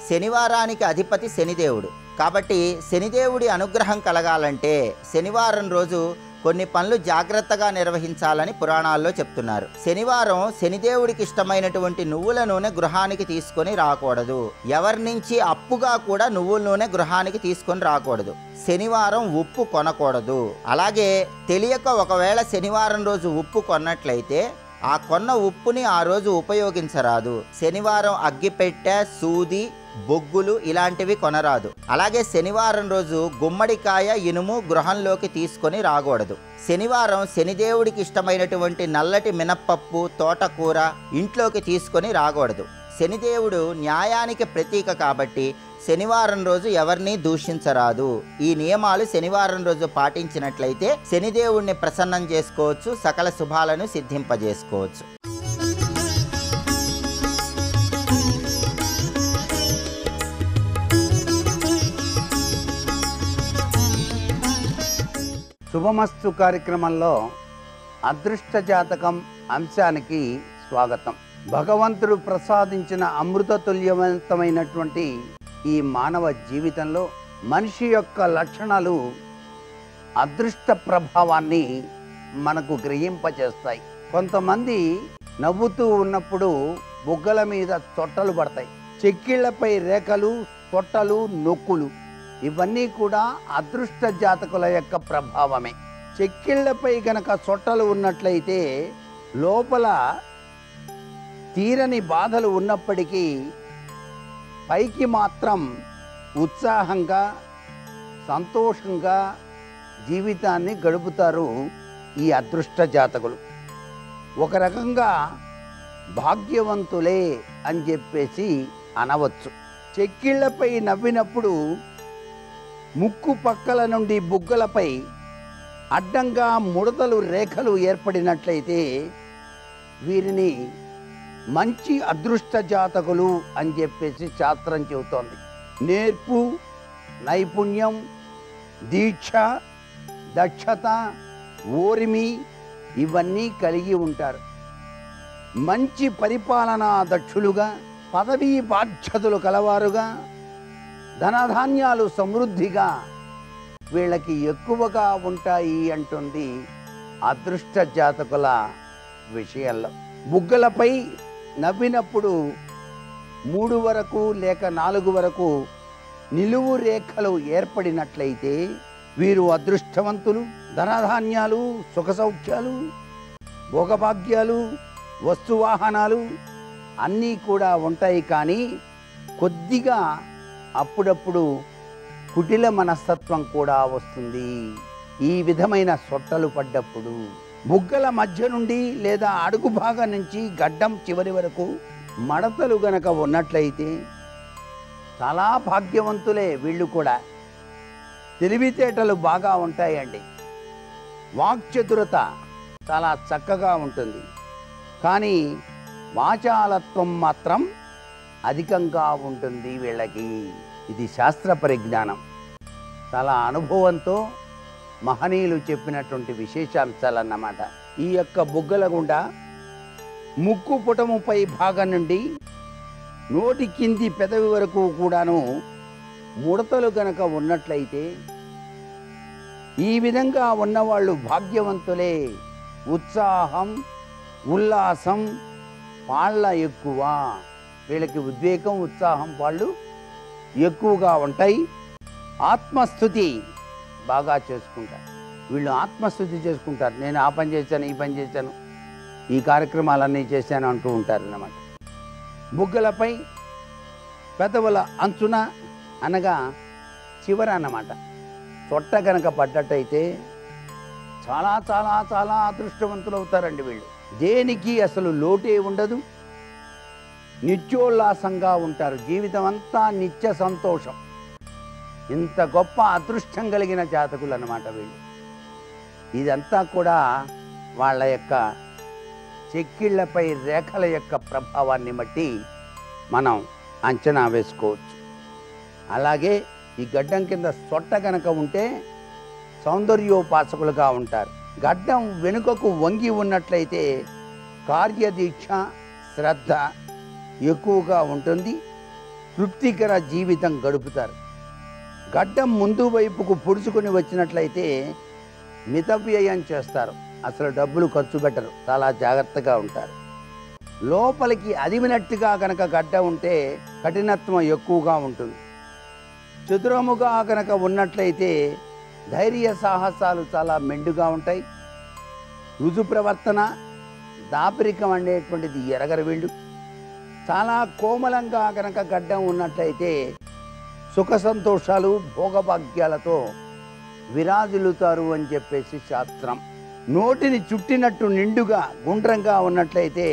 శనివారానికి అధిపతి శనిదేవుడు కాబట్టి శనిదేవుడి అనుగ్రహం కలగాలంటే శనివారం రోజు కొన్ని పనులు జాగ్రత్తగా నిర్వహించాలని పురాణాల్లో చెప్తున్నారు. శనివారం శనిదేవుడికి ఇష్టమైనటువంటి నువ్వుల నూనె గృహానికి తీసుకొని రాకూడదు. ఎవరి నుంచి అప్పుగా కూడా నువ్వుల నూనె గృహానికి తీసుకొని రాకూడదు. శనివారం ఉప్పు కొనకూడదు. అలాగే తెలియక ఒకవేళ శనివారం రోజు ఉప్పు కొన్నట్లయితే ఆ కొన్న ఉప్పుని ఆ రోజు ఉపయోగించరాదు. శనివారం అగ్గిపెట్టె, సూది, బొగ్గులు ఇలాంటివి కొనరాదు. అలాగే శనివారం రోజు గుమ్మడికాయ, ఇనుము గృహంలోకి తీసుకొని రాకూడదు. శనివారం శనిదేవుడికి ఇష్టమైనటువంటి నల్లటి మినప్పప్పు, తోటకూర ఇంట్లోకి తీసుకొని రాకూడదు. శనిదేవుడు న్యాయానికి ప్రతీక కాబట్టి శనివారం రోజు ఎవరిని దూషించరాదు. ఈ నియమాలు శనివారం రోజు పాటించినట్లయితే శనిదేవుడిని ప్రసన్నం చేసుకోవచ్చు, సకల శుభాలను సిద్ధింపజేసుకోవచ్చు. శుభమస్తు కార్యక్రమంలో అదృష్ట జాతకం అంశానికి స్వాగతం. భగవంతుడు ప్రసాదించిన అమృతతుల్యవంతమైనటువంటి ఈ మానవ జీవితంలో మనిషి యొక్క లక్షణాలు అదృష్ట ప్రభావాన్ని మనకు గ్రహింపచేస్తాయి. కొంతమంది నవ్వుతూ ఉన్నప్పుడు బుగ్గల మీద తొట్టలు పడతాయి. చెక్కిళ్లపై రేఖలు, తొట్టలు, నొక్కులు ఇవన్నీ కూడా అదృష్ట జాతకుల యొక్క ప్రభావమే. చెక్కిళ్లపై గనక సొట్టలు ఉన్నట్లయితే లోపల తీరని బాధలు ఉన్నప్పటికీ పైకి మాత్రం ఉత్సాహంగా, సంతోషంగా జీవితాన్ని గడుపుతారు ఈ అదృష్ట జాతకులు. ఒక రకంగా భాగ్యవంతులే అని చెప్పేసి అనవచ్చు. చెక్కిళ్లపై నవ్వినప్పుడు ముక్కు పక్కల నుండి బుగ్గలపై అడ్డంగా ముడతలు, రేఖలు ఏర్పడినట్లయితే వీరిని మంచి అదృష్ట జాతకులు అని చెప్పేసి శాస్త్రం చెబుతోంది. నేర్పు, నైపుణ్యం, దీక్ష, దక్షత, ఓరిమి ఇవన్నీ కలిగి ఉంటారు. మంచి పరిపాలనా దక్షులుగా, పదవీ బాధ్యతలు కలవారుగా, ధనధాన్యాలు సమృద్ధిగా వీళ్ళకి ఎక్కువగా ఉంటాయి అంటుంది అదృష్ట జాతకుల విషయాల్లో. బుగ్గలపై నవ్వినప్పుడు 3 వరకు లేక 4 వరకు నిలువు రేఖలు ఏర్పడినట్లయితే వీరు అదృష్టవంతులు. ధనధాన్యాలు, సుఖ సౌఖ్యాలు, భోగభాగ్యాలు, వస్తువాహనాలు అన్నీ కూడా ఉంటాయి. కానీ కొద్దిగా అప్పుడప్పుడు కుటిల మనస్తత్వం కూడా వస్తుంది. ఈ విధమైన సొట్టలు పడ్డప్పుడు బుగ్గల మధ్య నుండి లేదా అడుగు భాగం నుంచి గడ్డం చివరి వరకు మడతలు గనక ఉన్నట్లయితే చాలా భాగ్యవంతులే వీళ్ళు కూడా. తెలివితేటలు బాగా ఉంటాయండి. వాక్చతురత చాలా చక్కగా ఉంటుంది. కానీ వాచాలత్వం మాత్రం అధికంగా ఉంటుంది వీళ్ళకి. ఇది శాస్త్ర పరిజ్ఞానం. చాలా అనుభవంతో మహనీయులు చెప్పినటువంటి విశేషాంశాలన్నమాట. ఈ యొక్క బుగ్గల గుండా ముక్కు పుటముపై భాగం నుండి నోటి కింది పెదవి వరకు కూడాను ముడతలు గనక ఉన్నట్లయితే ఈ విధంగా ఉన్నవాళ్ళు భాగ్యవంతులే. ఉత్సాహం, ఉల్లాసం వాళ్ళ ఎక్కువ. వీళ్ళకి ఉద్వేగం, ఉత్సాహం వాళ్ళు ఎక్కువగా ఉంటాయి. ఆత్మస్థుతి బాగా చేసుకుంటారు. వీళ్ళు ఆత్మస్థుతి చేసుకుంటారు. నేను ఆ పని చేశాను, ఈ పని చేశాను, ఈ కార్యక్రమాలన్నీ చేశాను అంటూ ఉంటారు అన్నమాట. బుగ్గలపై పెదవుల అంచున అనగా చివర అన్నమాట చొట్ట గనక పడ్డట్టయితే చాలా చాలా చాలా అదృష్టవంతులు అవుతారండి వీళ్ళు. దేనికి అసలు లోటే ఉండదు. నిత్యోల్లాసంగా ఉంటారు. జీవితం అంతా నిత్య సంతోషం. ఇంత గొప్ప అదృష్టం కలిగిన జాతకులు అన్నమాట వీళ్ళు. ఇదంతా కూడా వాళ్ళ యొక్క చెక్కిళ్లపై రేఖల యొక్క ప్రభావాన్ని బట్టి మనం అంచనా వేసుకోవచ్చు. అలాగే ఈ గడ్డం కింద సొట్ట కనుక ఉంటే సౌందర్యోపాసకులుగా ఉంటారు. గడ్డం వెనుకకు వంగి ఉన్నట్లయితే కార్యదీక్ష, శ్రద్ధ ఎక్కువగా ఉంటుంది. తృప్తికర జీవితం గడుపుతారు. గడ్డం ముందు వైపుకు పొడుచుకొని వచ్చినట్లయితే మితవ్యయం చేస్తారు. అసలు డబ్బులు ఖర్చు పెట్టరు. చాలా జాగ్రత్తగా ఉంటారు. లోపలికి అదిమినట్టుగా కనుక గడ్డ ఉంటే కఠినత్వం ఎక్కువగా ఉంటుంది. చతురముగా కనుక ఉన్నట్లయితే ధైర్య సాహసాలు చాలా మెండుగా ఉంటాయి. రుజు ప్రవర్తన, దాపరికం అనేటువంటిది ఎరగరు వీళ్ళు. చాలా కోమలంగా కనుక గడ్డం ఉన్నట్లయితే సుఖ సంతోషాలు భోగభాగ్యాలతో విరాజిల్లుతారు అని చెప్పేసి శాస్త్రం. నోటిని చుట్టినట్టు నిండుగా గుండ్రంగా ఉన్నట్లయితే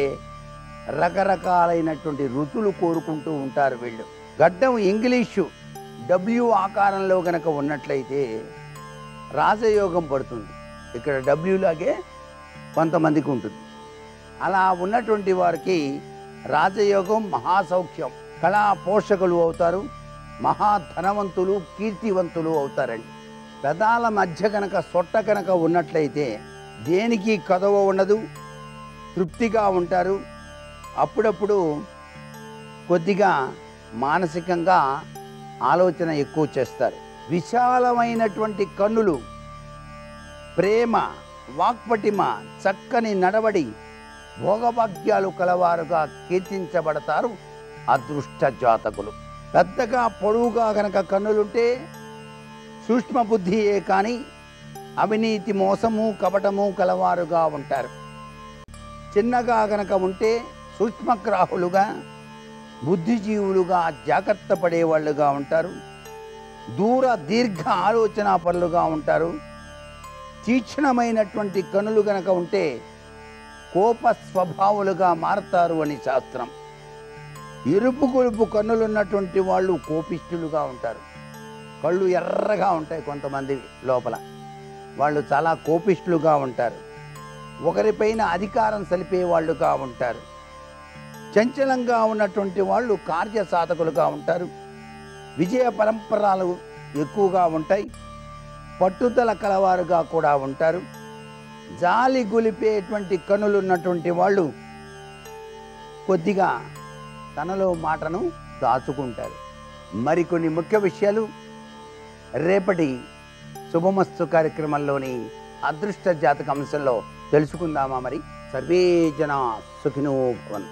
రకరకాలైనటువంటి రుచులు కోరుకుంటూ ఉంటారు వీళ్ళు. గడ్డం ఇంగ్లీషు డబ్ల్యూ ఆకారంలో కనుక ఉన్నట్లయితే రాజయోగం పడుతుంది. ఇక్కడ డబ్ల్యూ లాగే కొంతమందికి ఉంటుంది. అలా ఉన్నటువంటి వారికి రాజయోగం, మహాసౌఖ్యం, కళా పోషకులు అవుతారు, మహాధనవంతులు, కీర్తివంతులు అవుతారండి. పెదాల మధ్య కనుక సొట్ట కనుక ఉన్నట్లయితే దేనికి కదవ ఉండదు, తృప్తిగా ఉంటారు. అప్పుడప్పుడు కొద్దిగా మానసికంగా ఆలోచన ఎక్కువ చేస్తారు. విశాలమైనటువంటి కన్నులు, ప్రేమ, వాక్పటిమ, చక్కని నడవడి, భోగభాగ్యాలు కలవారుగా కీర్తించబడతారు అదృష్ట జాతకులు. పెద్దగా పొడవుగా గనక కన్నులుంటే సూక్ష్మ బుద్ధియే కానీ అవినీతి, మోసము, కపటము కలవారుగా ఉంటారు. చిన్నగా గనక ఉంటే సూక్ష్మగ్రాహులుగా, బుద్ధిజీవులుగా, జాగ్రత్త పడేవాళ్ళుగా ఉంటారు. దూర దీర్ఘ ఆలోచన పరులుగా ఉంటారు. తీక్షణమైనటువంటి కనులు గనక ఉంటే కోప స్వభావులుగా మారతారు అని శాస్త్రం. ఎరుపు కొలుపు కన్నులున్నటువంటి వాళ్ళు కోపిష్ఠులుగా ఉంటారు. కళ్ళు ఎర్రగా ఉంటాయి కొంతమంది లోపల. వాళ్ళు చాలా కోపిష్ఠులుగా ఉంటారు. ఒకరిపైన అధికారం సలిపే వాళ్ళుగా ఉంటారు. చంచలంగా ఉన్నటువంటి వాళ్ళు కార్యసాధకులుగా ఉంటారు. విజయ పరంపరలు ఎక్కువగా ఉంటాయి. పట్టుదల కలవారుగా కూడా ఉంటారు. జాలి గులిపేటువంటి కనులు ఉన్నటువంటి వాళ్ళు కొద్దిగా తనలో మాటను దాచుకుంటారు. మరికొన్ని ముఖ్య విషయాలు రేపటి శుభమస్తు కార్యక్రమంలోని అదృష్ట జాతక అంశంలో తెలుసుకుందామా? మరి సర్వే జనా సుఖినో భవంతు.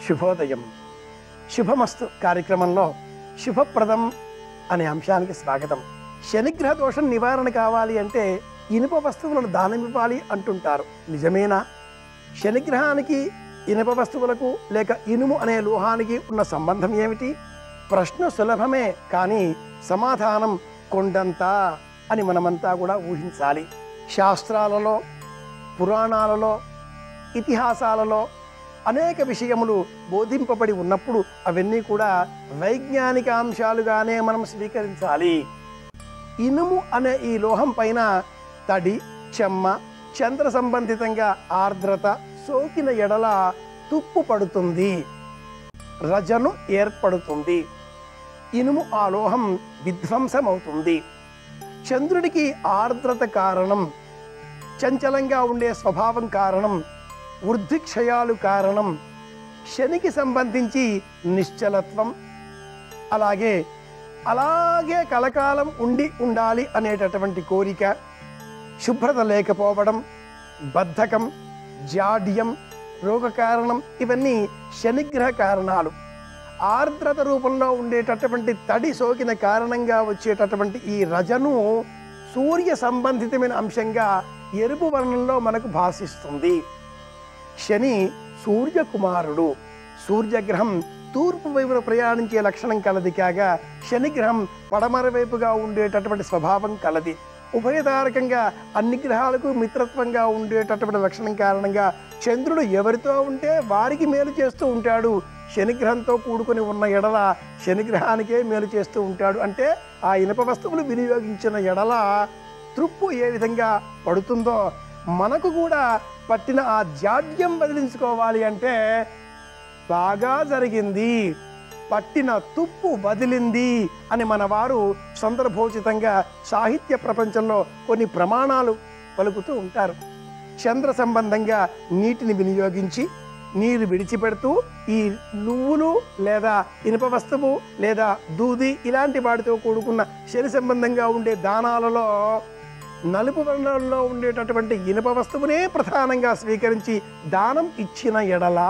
శుభోదయం. శుభమస్తు కార్యక్రమంలో శుభప్రదం అనే అంశానికి స్వాగతం. శనిగ్రహ దోషం నివారణ కావాలి అంటే ఇనుప వస్తువులను దానమివ్వాలి అంటుంటారు. నిజమేనా? శనిగ్రహానికి ఇనుప వస్తువులకు లేక ఇనుము అనే లోహానికి ఉన్న సంబంధం ఏమిటి? ప్రశ్న సులభమే, కానీ సమాధానం కొండంత అని మనమంతా కూడా ఊహించాలి. శాస్త్రాలలో, పురాణాలలో, ఇతిహాసాలలో అనేక విషయములు బోధింపబడి ఉన్నప్పుడు అవన్నీ కూడా వైజ్ఞానిక అంశాలుగానే మనం స్వీకరించాలి. ఇనుము అనే ఈ లోహం పైన తడి, చెమ్మ, చంద్ర సంబంధితంగా ఆర్ద్రత సోకిన ఎడల తుప్పు పడుతుంది, రజను ఏర్పడుతుంది. ఇనుము ఆ లోహం విధ్వంసమవుతుంది. చంద్రుడికి ఆర్ద్రత కారణం, చంచలంగా ఉండే స్వభావం కారణం, వృద్ధిక్షయాలు కారణం. శనికి సంబంధించి నిశ్చలత్వం, అలాగే కలకాలం ఉండాలి అనేటటువంటి కోరిక, శుభ్రత లేకపోవడం, బద్ధకం, జాడ్యం, రోగ కారణం, ఇవన్నీ శనిగ్రహ కారణాలు. ఆర్ద్రత రూపంలో ఉండేటటువంటి తడి సోకిన కారణంగా వచ్చేటటువంటి ఈ రజను సూర్య సంబంధితమైన అంశంగా ఎరుపు వర్ణంలో మనకు భాషిస్తుంది. శని సూర్యకుమారుడు. సూర్యగ్రహం తూర్పు వైపున ప్రయాణించే లక్షణం కలది కాగా శనిగ్రహం పడమర వైపుగా ఉండేటటువంటి స్వభావం కలది. ఉభయతారకంగా అన్ని గ్రహాలకు మిత్రత్వంగా ఉండేటటువంటి లక్షణం కారణంగా చంద్రుడు ఎవరితో ఉంటే వారికి మేలు చేస్తూ ఉంటాడు. శనిగ్రహంతో కూడుకొని ఉన్న ఎడల శనిగ్రహానికే మేలు చేస్తూ ఉంటాడు. అంటే ఆ ఇనుప వస్తువులు వినియోగించిన ఎడల తృప్పు ఏ విధంగా పడుతుందో మనకు కూడా పట్టిన ఆ జాడ్యం వదిలించుకోవాలి అంటే బాగా జరిగింది, పట్టిన తుప్పు వదిలింది అని మన వారు సందర్భోచితంగా సాహిత్య ప్రపంచంలో కొన్ని ప్రమాణాలు పలుకుతూ ఉంటారు. చంద్ర సంబంధంగా నీటిని వినియోగించి నీరు విడిచిపెడుతూ ఈ నువ్వులు లేదా ఇనుప వస్తువు లేదా దూది ఇలాంటి వాటితో కూడుకున్న శని సంబంధంగా ఉండే దానాలలో నలుపు వర్ణంలో ఉండేటటువంటి ఇనుప వస్తువునే ప్రధానంగా స్వీకరించి దానం ఇచ్చిన ఎడల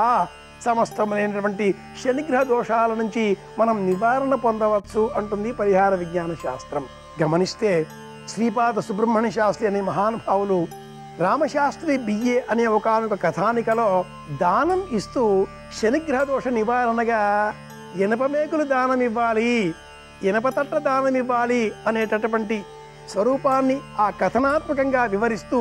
సమస్తమైనటువంటి శనిగ్రహ దోషాల నుంచి మనం నివారణ పొందవచ్చు అంటుంది పరిహార విజ్ఞాన శాస్త్రం. గమనిస్తే శ్రీపాద సుబ్రహ్మణ్య శాస్త్రి అనే మహానుభావులు రామశాస్త్రి బిఏ అనే ఒకానొక కథానికలో దానం ఇస్తూ శనిగ్రహ దోష నివారణగా ఇనప మేకులు దానం ఇవ్వాలి, ఇనప తట్ట దానం ఇవ్వాలి అనేటటువంటి స్వరూపాన్ని ఆ కథనాత్మకంగా వివరిస్తూ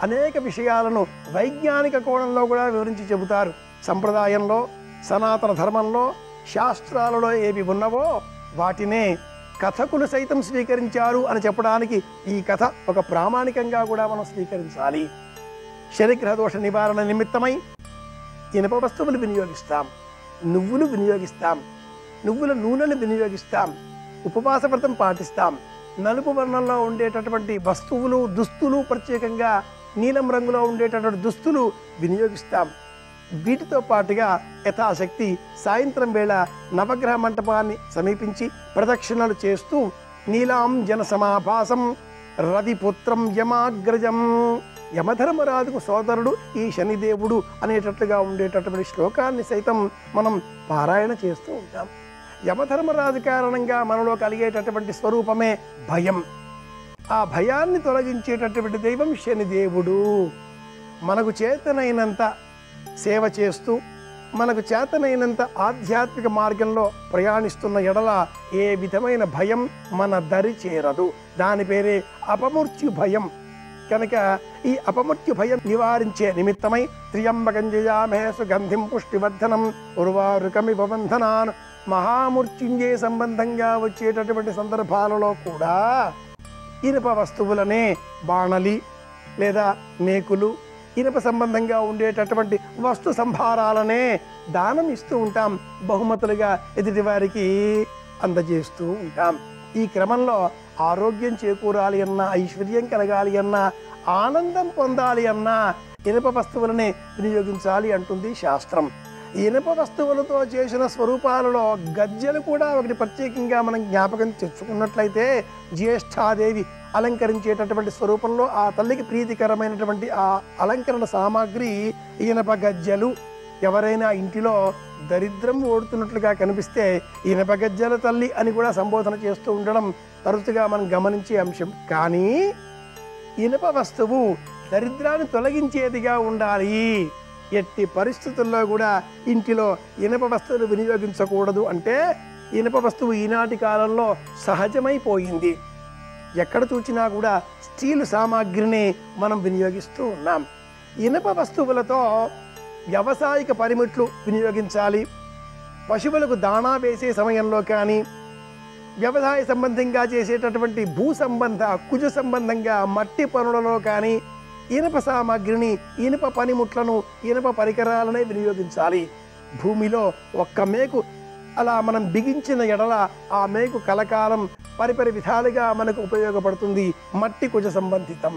అనేక విషయాలను వైజ్ఞానిక కోణంలో కూడా వివరించి చెబుతారు. సంప్రదాయంలో, సనాతన ధర్మంలో, శాస్త్రాలలో ఏవి ఉన్నవో వాటినే కథకులు సైతం స్వీకరించారు అని చెప్పడానికి ఈ కథ ఒక ప్రామాణికంగా కూడా మనం స్వీకరించాలి. శనిగ్రహ దోష నివారణ నిమిత్తమై ఇనప వస్తువులు వినియోగిస్తాం, నువ్వులు వినియోగిస్తాం, నువ్వుల నూనెను వినియోగిస్తాం, ఉపవాస వ్రతం పాటిస్తాం, నలుపు వర్ణంలో ఉండేటటువంటి వస్తువులు, దుస్తులు, ప్రత్యేకంగా నీలం రంగులో ఉండేటటువంటి దుస్తులు వినియోగిస్తాం. వీటితో పాటుగా యథాశక్తి సాయంత్రం వేళ నవగ్రహ మంటపాన్ని సమీపించి ప్రదక్షిణలు చేస్తూ నీలాం జన సమాభాసం రవిపుత్రం యమాగ్రజం, యమధర్మరాజుకు సోదరుడు ఈ శనిదేవుడు అనేటట్లుగా ఉండేటటువంటి శ్లోకాన్ని సైతం మనం పారాయణ చేస్తూ ఉంటాం. యమధర్మరాజు కారణంగా మనలో కలిగేటటువంటి స్వరూపమే భయం. ఆ భయాన్ని తొలగించేటటువంటి దైవం శనిదేవుడు. మనకు చేతనైనంత సేవ చేస్తూ మనకు చేతనైనంత ఆధ్యాత్మిక మార్గంలో ప్రయాణిస్తున్న ఎడల ఏ విధమైన భయం మన దరి చేరదు. దాని పేరే అపమృత్యు భయం. కనుక ఈ అపమృత్యు భయం నివారించే నిమిత్తమై త్ర్యంబకం జయామహే సుగంధిం పుష్టివర్ధనం ఉర్వారుకమివ బంధనాన్ మహామృత్యుంజయ సంబంధంగా వచ్చేటటువంటి సందర్భాలలో కూడా ఇనుప వస్తువులనే బాణలి లేదా మేకులు, ఇనుప సంబంధంగా ఉండేటటువంటి వస్తు సంభారాలనే దానం ఇస్తూ ఉంటాం, బహుమతులుగా ఎదుటివారికి అందజేస్తూ ఉంటాం. ఈ క్రమంలో ఆరోగ్యం చేకూరాలి అన్నా, ఐశ్వర్యం కలగాలి అన్నా, ఆనందం పొందాలి అన్నా ఇనుప వస్తువులనే వినియోగించాలి అంటుంది శాస్త్రం. ఇనుప వస్తువులతో చేసిన స్వరూపాలలో గజ్జెలు కూడా ఒకటి ప్రత్యేకంగా మనం జ్ఞాపకం తెచ్చుకున్నట్లయితే జ్యేష్ఠాదేవి అలంకరించేటటువంటి స్వరూపంలో ఆ తల్లికి ప్రీతికరమైనటువంటి ఆ అలంకరణ సామాగ్రి ఇనప గజ్జెలు. ఎవరైనా ఇంటిలో దరిద్రం ఓడుతున్నట్లుగా కనిపిస్తే ఇనప గజ్జెల తల్లి అని కూడా సంబోధన చేస్తూ ఉండడం తరచుగా మనం గమనించే అంశం. కానీ ఇనుప వస్తువు దరిద్రాన్ని తొలగించేదిగా ఉండాలి. ఎట్టి పరిస్థితుల్లో కూడా ఇంటిలో ఇనుప వస్తువులు వినియోగించకూడదు. అంటే ఇనుప వస్తువు ఈనాటి కాలంలో సహజమైపోయింది. ఎక్కడ చూసినా కూడా స్టీల్ సామాగ్రిని మనం వినియోగిస్తూ ఉన్నాం. ఇనుప వస్తువులతో వ్యవసాయక పనిముట్లు వినియోగించాలి. పశువులకు దాణా వేసే సమయంలో కానీ, వ్యవసాయ సంబంధంగా చేసేటటువంటి భూ సంబంధ కుజ సంబంధంగా మట్టి పనులలో కానీ ఇనుప సామాగ్రిని, ఇనుప పనిముట్లను, ఇనుప పరికరాలనే వినియోగించాలి. భూమిలో ఒక్క మేకు అలా మనం బిగించిన ఎడల ఆ మేకు కలకాలం పరిపరి విధాలుగా మనకు ఉపయోగపడుతుంది. మట్టి కుజ సంబంధితం.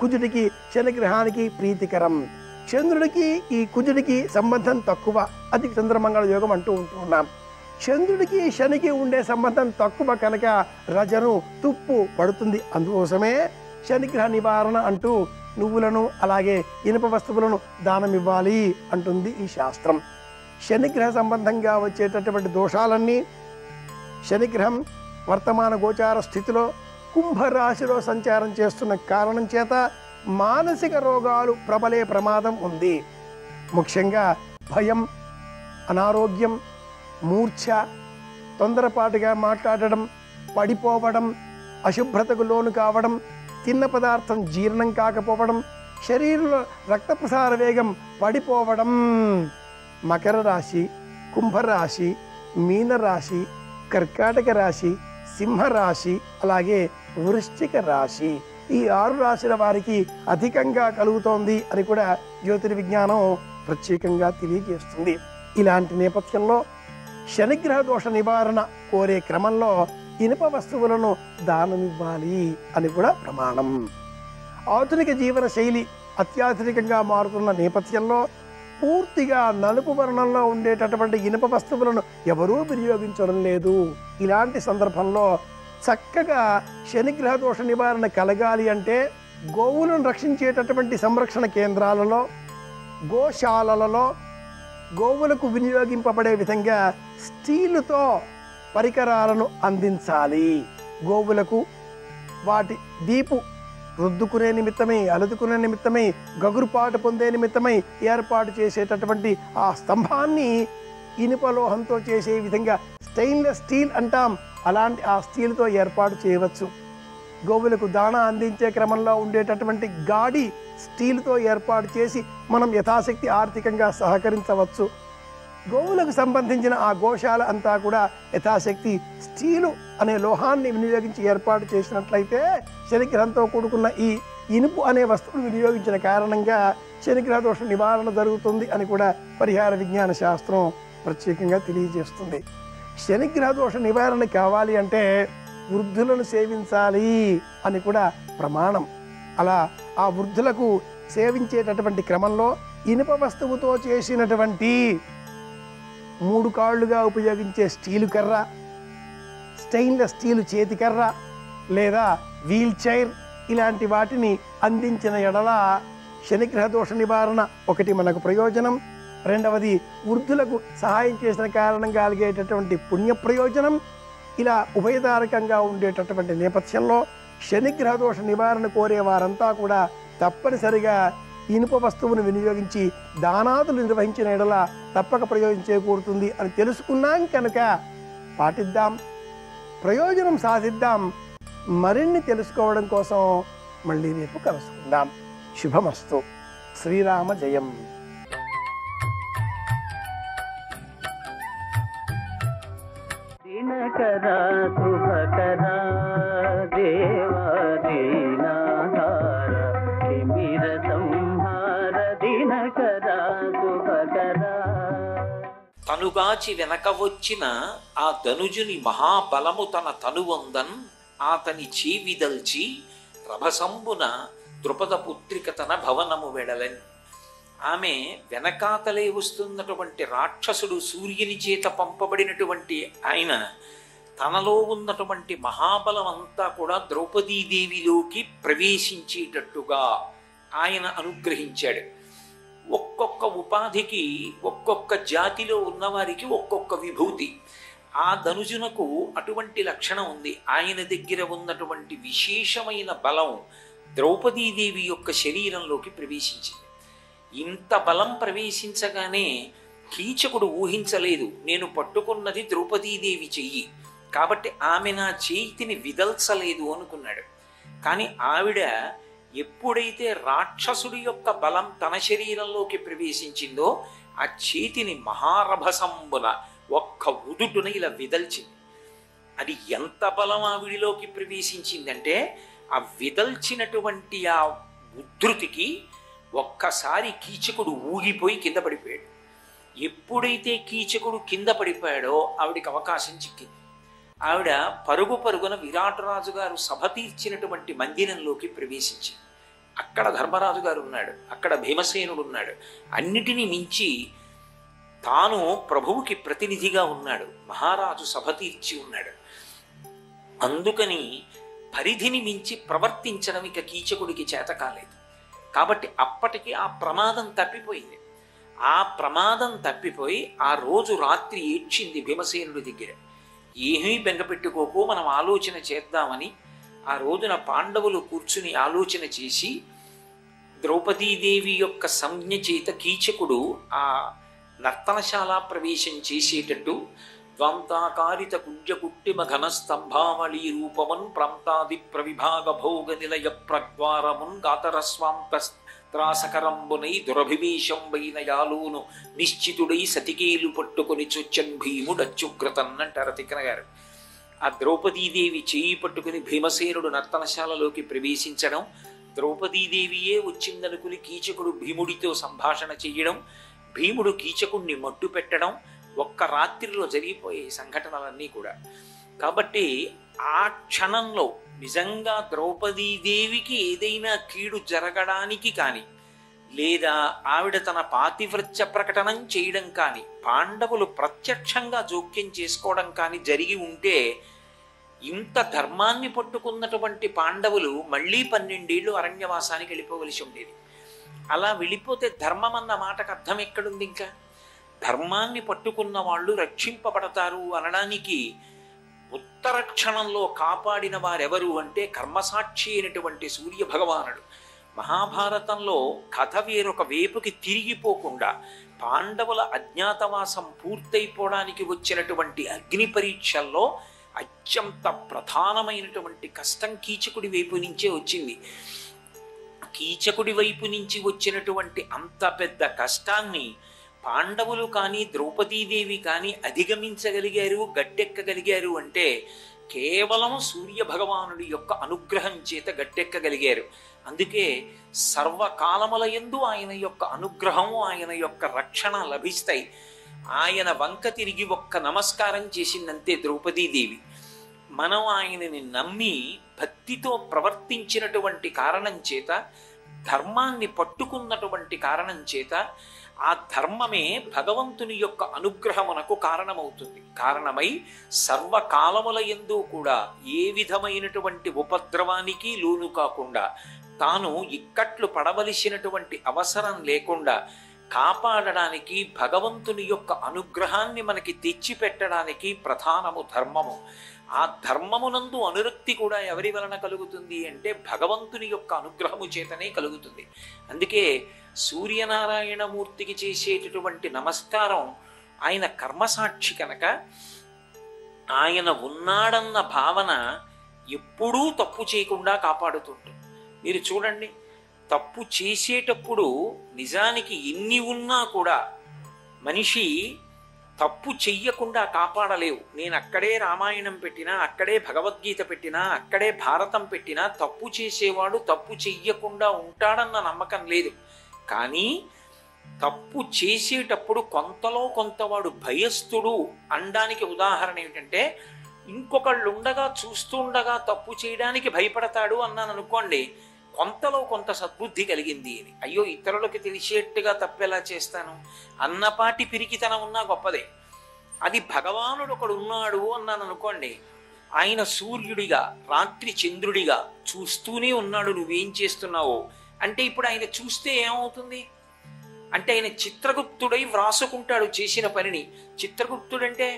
కుజుడికి శనిగ్రహానికి ప్రీతికరం. చంద్రుడికి ఈ కుజుడికి సంబంధం తక్కువ. అది చంద్రమంగళ యోగం అంటూ ఉంటున్నాం. చంద్రుడికి శనికి ఉండే సంబంధం తక్కువ కనుక రజను తుప్పు పడుతుంది. అందుకోసమే శనిగ్రహ నివారణ అంటూ నువ్వులను అలాగే ఇనుప వస్తువులను దానం ఇవ్వాలి అంటుంది ఈ శాస్త్రం. శనిగ్రహ సంబంధంగా వచ్చేటటువంటి దోషాలన్నీ శనిగ్రహం వర్తమాన గోచార స్థితిలో కుంభరాశిలో సంచారం చేస్తున్న కారణం చేత మానసిక రోగాలు ప్రబలే ప్రమాదం ఉంది. ముఖ్యంగా భయం, అనారోగ్యం, మూర్ఛ, తొందరపాటుగా మాట్లాడడం, పడిపోవడం, అశుభ్రతకు లోను కావడం, తిన్న పదార్థం జీర్ణం కాకపోవడం, శరీరంలో రక్త ప్రసార వేగం పడిపోవడం. మకర రాశి, కుంభరాశి, మీనరాశి, కర్కాటక రాశి, సింహరాశి అలాగే వృశ్చిక రాశి, ఈ 6 రాశుల వారికి అధికంగా కలుగుతోంది అని కూడా జ్యోతిర్విజ్ఞానం ప్రత్యేకంగా తెలియజేస్తుంది. ఇలాంటి నేపథ్యంలో శనిగ్రహ దోష నివారణ కోరే క్రమంలో ఇనుప వస్తువులను దానమివ్వాలి అని కూడా ప్రమాణం. ఆధునిక జీవన శైలి అత్యాధునికంగా మారుతున్న నేపథ్యంలో పూర్తిగా నలుపు వర్ణంలో ఉండేటటువంటి ఇనుప వస్తువులను ఎవరూ వినియోగించడం లేదు. ఇలాంటి సందర్భంలో చక్కగా శనిగ్రహ దోష నివారణ కలగాలి అంటే గోవులను రక్షించేటటువంటి సంరక్షణ కేంద్రాలలో, గోశాలలలో గోవులకు వినియోగింపబడే విధంగా స్టీలుతో పరికరాలను అందించాలి. గోవులకు వాటి దీపు రుద్దుకునే నిమిత్తమై, అలుదుకునే నిమిత్తమై, గగురుపాటు పొందే నిమిత్తమై ఏర్పాటు చేసేటటువంటి ఆ స్తంభాన్ని ఇనుపలోహంతో చేసే విధంగా స్టెయిన్లెస్ స్టీల్ అంటాం, అలాంటి ఆ స్టీల్తో ఏర్పాటు చేయవచ్చు. గోవులకు దాణా అందించే క్రమంలో ఉండేటటువంటి గాడి స్టీల్తో ఏర్పాటు చేసి మనం యథాశక్తి ఆర్థికంగా సహకరించవచ్చు. గోవులకు సంబంధించిన ఆ గోశాల అంతా కూడా యథాశక్తి స్టీలు అనే లోహాన్ని వినియోగించి ఏర్పాటు చేసినట్లయితే శనిగ్రహంతో కూడుకున్న ఈ ఇనుపు అనే వస్తువును వినియోగించిన కారణంగా శనిగ్రహ దోష నివారణ జరుగుతుంది అని కూడా పరిహార విజ్ఞాన శాస్త్రం ప్రత్యేకంగా తెలియజేస్తుంది. శనిగ్రహ దోష నివారణ కావాలి అంటే వృద్ధులను సేవించాలి అని కూడా ప్రమాణం. అలా ఆ వృద్ధులకు సేవించేటటువంటి క్రమంలో ఇనుప వస్తువుతో చేసినటువంటి 3 కాళ్ళుగా ఉపయోగించే స్టీలు కర్ర, స్టెయిన్లెస్ స్టీలు చేతి కర్ర లేదా వీల్ చైర్ ఇలాంటి వాటిని అందించిన ఎడల శనిగ్రహ దోష నివారణ ఒకటి మనకు ప్రయోజనం, రెండవది వృద్ధులకు సహాయం చేసిన కారణంగా కలిగేటటువంటి పుణ్య ప్రయోజనం. ఇలా ఉభయదారకంగా ఉండేటటువంటి నేపథ్యంలో శనిగ్రహ దోష నివారణ కోరే వారంతా కూడా తప్పనిసరిగా ఇనుప వస్తువును వినియోగించి దానాదులు నిర్వహించిన ఎడల తప్పక ప్రయోజనం చేకూరుతుంది అని తెలుసుకున్నాం కనుక పాటిద్దాం, ప్రయోజనం సాధిద్దాం. మరిన్ని తెలుసుకోవడం కోసం మళ్ళీ రేపు కలుసుకుందాం. శుభమస్తు. శ్రీరామ జయం. దినకరా శుభకరా దేవా దీనాహార తిమిర సంహార దినకరా శుభకరా. తనుగాచి వెనక వచ్చిన ఆ ధనుజుని మహాబలము తన తనువందన్ ఆతని చీవిదల్చి రభసంబున ద్రుపద పుత్రిక తన భవనము వెడలన్. ఆమె వెనకాతలే వస్తున్నటువంటి రాక్షసుడు సూర్యుని చేత పంపబడినటువంటి ఆయన తనలో ఉన్నటువంటి మహాబలం అంతా కూడా ద్రౌపదీదేవిలోకి ప్రవేశించేటట్టుగా ఆయన అనుగ్రహించాడు. ఒక్కొక్క ఉపాధికి ఒక్కొక్క జాతిలో ఉన్నవారికి ఒక్కొక్క విభూతి. ఆ ధనుజునకు అటువంటి లక్షణం ఉంది. ఆయన దగ్గర ఉన్నటువంటి విశేషమైన బలం ద్రౌపదీదేవి యొక్క శరీరంలోకి ప్రవేశించింది. ఇంత బలం ప్రవేశించగానే కీచకుడు ఊహించలేదు, నేను పట్టుకున్నది ద్రౌపదీదేవి చెయ్యి కాబట్టి ఆమె నా చేతిని విదల్చలేదు అనుకున్నాడు. కానీ ఆవిడ ఎప్పుడైతే రాక్షసుడి యొక్క బలం తన శరీరంలోకి ప్రవేశించిందో ఆ చేతిని మహారభసంబున ఒక్క ఉదుటున ఇలా విదల్చింది. అది ఎంత బలం ఆవిడిలోకి ప్రవేశించిందంటే ఆ విదల్చినటువంటి ఆ ఉద్ధృతికి ఒక్కసారి కీచకుడు ఊగిపోయి కింద పడిపోయాడు. ఎప్పుడైతే కీచకుడు కింద పడిపోయాడో ఆవిడికి అవకాశం చిక్కింది. ఆవిడ పరుగు పరుగున విరాటరాజు గారు సభ తీర్చినటువంటి మందిరంలోకి ప్రవేశించింది. అక్కడ ధర్మరాజు గారు ఉన్నాడు, అక్కడ భీమసేనుడు ఉన్నాడు. అన్నిటినీ మించి తాను ప్రభువుకి ప్రతినిధిగా ఉన్నాడు. మహారాజు సభ తీర్చి ఉన్నాడు. అందుకని పరిధిని మించి ప్రవర్తించడం ఇక కీచకుడికి చేత కాలేదు. కాబట్టి అప్పటికి ఆ ప్రమాదం తప్పిపోయింది. ఆ ప్రమాదం తప్పిపోయి ఆ రోజు రాత్రి ఏడ్చింది భీమసేనుడి దగ్గర. ఏమీ బెంగపెట్టుకోకు, మనం ఆలోచన చేద్దామని ఆ రోజున పాండవులు కూర్చుని ఆలోచన చేసి ద్రౌపదీదేవి యొక్క సంజ్ఞ చేత కీచకుడు ఆ నర్తనశాల ప్రవేశం చేసేటట్టు ద్వంతాకారిత కుంజకుట్టిమ ఘనస్తంభావళీ రూపమన్ ప్రాంతాది ప్రవిభాగ భోగ నిలయ ప్రద్వారమున్ గాతరస్వాంత త్రాసకరంబునై దురభివేశంబైన యాలోను నిశ్చితుడై సతికేలు పట్టుకొని చొచ్చన్ భీముడచ్చుగ్రతన్నంటారు తిక్కన గారు. ఆ ద్రౌపదీదేవి చేయి పట్టుకుని భీమసేనుడు నర్తనశాలలోకి ప్రవేశించడం, ద్రౌపదీదేవియే వచ్చిందనుకుని కీచకుడు భీముడితో సంభాషణ చెయ్యడం, భీముడు కీచకుణ్ణి మట్టు పెట్టడం, ఒక్క రాత్రిలో జరిగిపోయే సంఘటనలన్నీ కూడా. కాబట్టి ఆ క్షణంలో నిజంగా ద్రౌపదీదేవికి ఏదైనా కీడు జరగడానికి కానీ లేదా ఆవిడ తన పాతివ్రత్య ప్రకటనం చేయడం కానీ పాండవులు ప్రత్యక్షంగా జోక్యం చేసుకోవడం కానీ జరిగి ఉంటే ఇంత ధర్మాన్ని పట్టుకున్నటువంటి పాండవులు మళ్ళీ 12 ఏళ్ళు అరణ్యవాసానికి వెళ్ళిపోవలసి ఉండేది. అలా వెళ్ళిపోతే ధర్మం అన్న మాటకు అర్థం ఎక్కడుంది? ఇంకా ధర్మాన్ని పట్టుకున్న వాళ్ళు రక్షింపబడతారు అనడానికి ఉత్తర క్షణంలో కాపాడిన వారెవరు అంటే కర్మసాక్షి అయినటువంటి సూర్య భగవానుడు. మహాభారతంలో కథ వేరొక వేపుకి తిరిగిపోకుండా పాండవుల అజ్ఞాతవాసం పూర్తయిపోవడానికి వచ్చినటువంటి అగ్ని పరీక్షల్లో అత్యంత ప్రధానమైనటువంటి కష్టం కీచకుడి వైపు నుంచే వచ్చింది. కీచకుడి వైపు నుంచి వచ్చినటువంటి అంత పెద్ద కష్టాన్ని పాండవులు కానీ ద్రౌపదీదేవి కానీ అధిగమించగలిగారు, గట్టెక్కగలిగారు అంటే కేవలం సూర్య భగవానుడి యొక్క అనుగ్రహం చేత గట్టెక్కగలిగారు. అందుకే సర్వకాలముల యందు ఆయన యొక్క అనుగ్రహము, ఆయన యొక్క రక్షణ లభిస్తాయి. ఆయన వంక తిరిగి ఒక్క నమస్కారం చేసిందంతే ద్రౌపదీదేవి. మనం ఆయనని నమ్మి భక్తితో ప్రవర్తించినటువంటి కారణం చేత, ధర్మాన్ని పట్టుకున్నటువంటి కారణం చేత ఆ ధర్మమే భగవంతుని యొక్క అనుగ్రహమునకు కారణమవుతుంది. కారణమై సర్వకాలముల యందు కూడా ఏ విధమైనటువంటి ఉపద్రవానికి లోను కాకుండా, తాను ఇక్కట్లు పడవలసినటువంటి అవసరం లేకుండా కాపాడడానికి, భగవంతుని యొక్క అనుగ్రహాన్ని మనకి తెచ్చిపెట్టడానికి ప్రధానము ధర్మము. ఆ ధర్మమునందు అనురక్తి కూడా ఎవరి వలన కలుగుతుంది అంటే భగవంతుని యొక్క అనుగ్రహము చేతనే కలుగుతుంది. అందుకే సూర్యనారాయణమూర్తికి చేసేటటువంటి నమస్కారం ఆయన కర్మసాక్షి కనుక ఆయన ఉన్నాడన్న భావన ఎప్పుడూ తప్పు చేయకుండా కాపాడుతుంటుంది. మీరు చూడండి, తప్పు చేసేటప్పుడు నిజానికి ఎన్ని ఉన్నా కూడా మనిషి తప్పు చెయ్యకుండా కాపాడలేవు. నేను అక్కడే రామాయణం పెట్టినా, అక్కడే భగవద్గీత పెట్టినా, అక్కడే భారతం పెట్టినా తప్పు చేసేవాడు తప్పు చెయ్యకుండా ఉంటాడన్న నమ్మకం లేదు. కానీ తప్పు చేసేటప్పుడు కొంతలో కొంతవాడు భయస్థుడు అనడానికి ఉదాహరణ ఏమిటంటే, ఇంకొకళ్ళు ఉండగా చూస్తుండగా తప్పు చేయడానికి భయపడతాడు అన్నాను అనుకోండి, కొంతలో కొంత సద్బుద్ధి కలిగింది అని. అయ్యో ఇతరులకి తెలిసేట్టుగా తప్పెలా చేస్తాను అన్నపాటి పిరికితనం ఉన్నా గొప్పదే. అది భగవానుడు ఒకడు ఉన్నాడు అన్నాను అనుకోండి, ఆయన సూర్యుడిగా రాత్రి చంద్రుడిగా చూస్తూనే ఉన్నాడు నువ్వేం చేస్తున్నావో అంటే ఇప్పుడు ఆయన చూస్తే ఏమవుతుంది అంటే ఆయన చిత్రగుప్తుడై వ్రాసుకుంటాడు చేసిన పనిని. చిత్రగుప్తుడంటే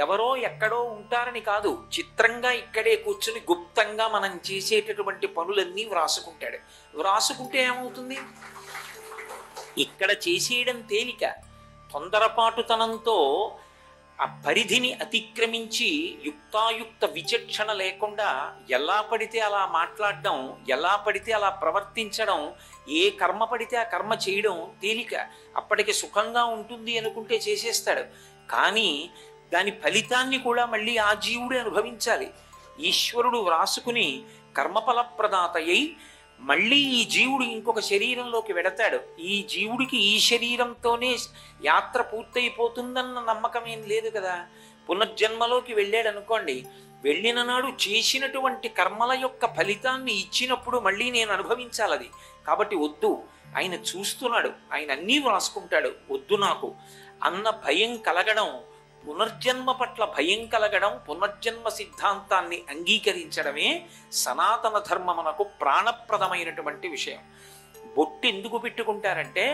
ఎవరో ఎక్కడో ఉంటారని కాదు, చిత్రంగా ఇక్కడే కూర్చుని గుప్తంగా మనం చేసేటటువంటి పనులన్నీ వ్రాసుకుంటాడు. వ్రాసుకుంటే ఏమవుతుంది, ఇక్కడ చేసేయడం తేలిక. తొందరపాటుతనంతో ఆ పరిధిని అతిక్రమించి యుక్తాయుక్త విచక్షణ లేకుండా ఎలా పడితే అలా మాట్లాడడం, ఎలా పడితే అలా ప్రవర్తించడం, ఏ కర్మ పడితే ఆ కర్మ చేయడం తేలిక. అప్పటికి సుఖంగా ఉంటుంది అనుకుంటే చేసేస్తాడు. కానీ దాని ఫలితాన్ని కూడా మళ్ళీ ఆ జీవుడే అనుభవించాలి. ఈశ్వరుడు వ్రాసుకుని కర్మఫలప్రదాతయ్యి మళ్ళీ ఈ జీవుడు ఇంకొక శరీరంలోకి వెడతాడు. ఈ జీవుడికి ఈ శరీరంతోనే యాత్ర పూర్తయిపోతుందన్న నమ్మకం ఏం లేదు కదా. పునర్జన్మలోకి వెళ్ళాడు అనుకోండి, వెళ్ళిన నాడు చేసినటువంటి కర్మల యొక్క ఫలితాన్ని ఇచ్చినప్పుడు మళ్ళీ నేను అనుభవించాలది. కాబట్టి వద్దు, ఆయన చూస్తున్నాడు, ఆయన అన్నీ వ్రాసుకుంటాడు, వద్దు నాకు అన్న భయం కలగడం, పునర్జన్మ పట్ల భయం కలగడం, పునర్జన్మ సిద్ధాంతాన్ని అంగీకరించడమే సనాతన ధర్మమునకు ప్రాణప్రదమైనటువంటి విషయం. బొట్టు ఎందుకు పెట్టుకుంటారంటే,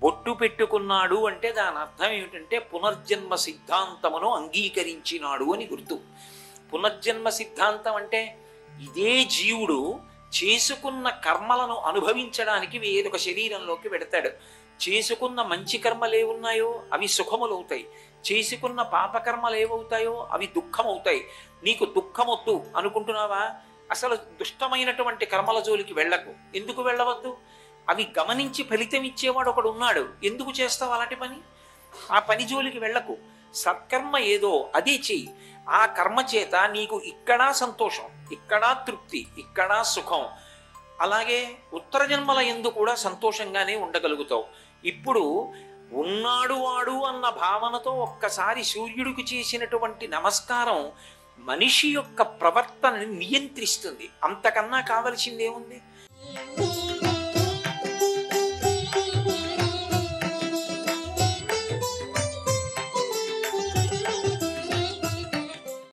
బొట్టు పెట్టుకున్నాడు అంటే దాని అర్థం ఏమిటంటే పునర్జన్మ సిద్ధాంతమును అంగీకరించినాడు అని గుర్తు. పునర్జన్మ సిద్ధాంతం అంటే ఇదే జీవుడు చేసుకున్న కర్మలను అనుభవించడానికి వేరొక శరీరంలోకి వెడతాడు. చేసుకున్న మంచి కర్మలు ఏమున్నాయో అవి సుఖములవుతాయి, చేసుకున్న పాపకర్మలు ఏమవుతాయో అవి దుఃఖమవుతాయి. నీకు దుఃఖమొద్దు అనుకుంటున్నావా, అసలు దుష్టమైనటువంటి కర్మల జోలికి వెళ్ళకు. ఎందుకు వెళ్ళవద్దు, అవి గమనించి ఫలితం ఇచ్చేవాడు ఒకడు ఉన్నాడు, ఎందుకు చేస్తావు అలాంటి పని? ఆ పని జోలికి వెళ్ళకు. సత్కర్మ ఏదో అదే చెయ్యి. ఆ కర్మ చేత నీకు ఇక్కడా సంతోషం, ఇక్కడా తృప్తి, ఇక్కడా సుఖం. అలాగే ఉత్తర జన్మల యందు కూడా సంతోషంగానే ఉండగలుగుతావు. ఇప్పుడు ఉన్నాడు వాడు అన్న భావనతో ఒక్కసారి సూర్యుడికి చేసినటువంటి నమస్కారం మనిషి యొక్క ప్రవర్తనని నియంత్రిస్తుంది. అంతకన్నా కావలసిందేముంది?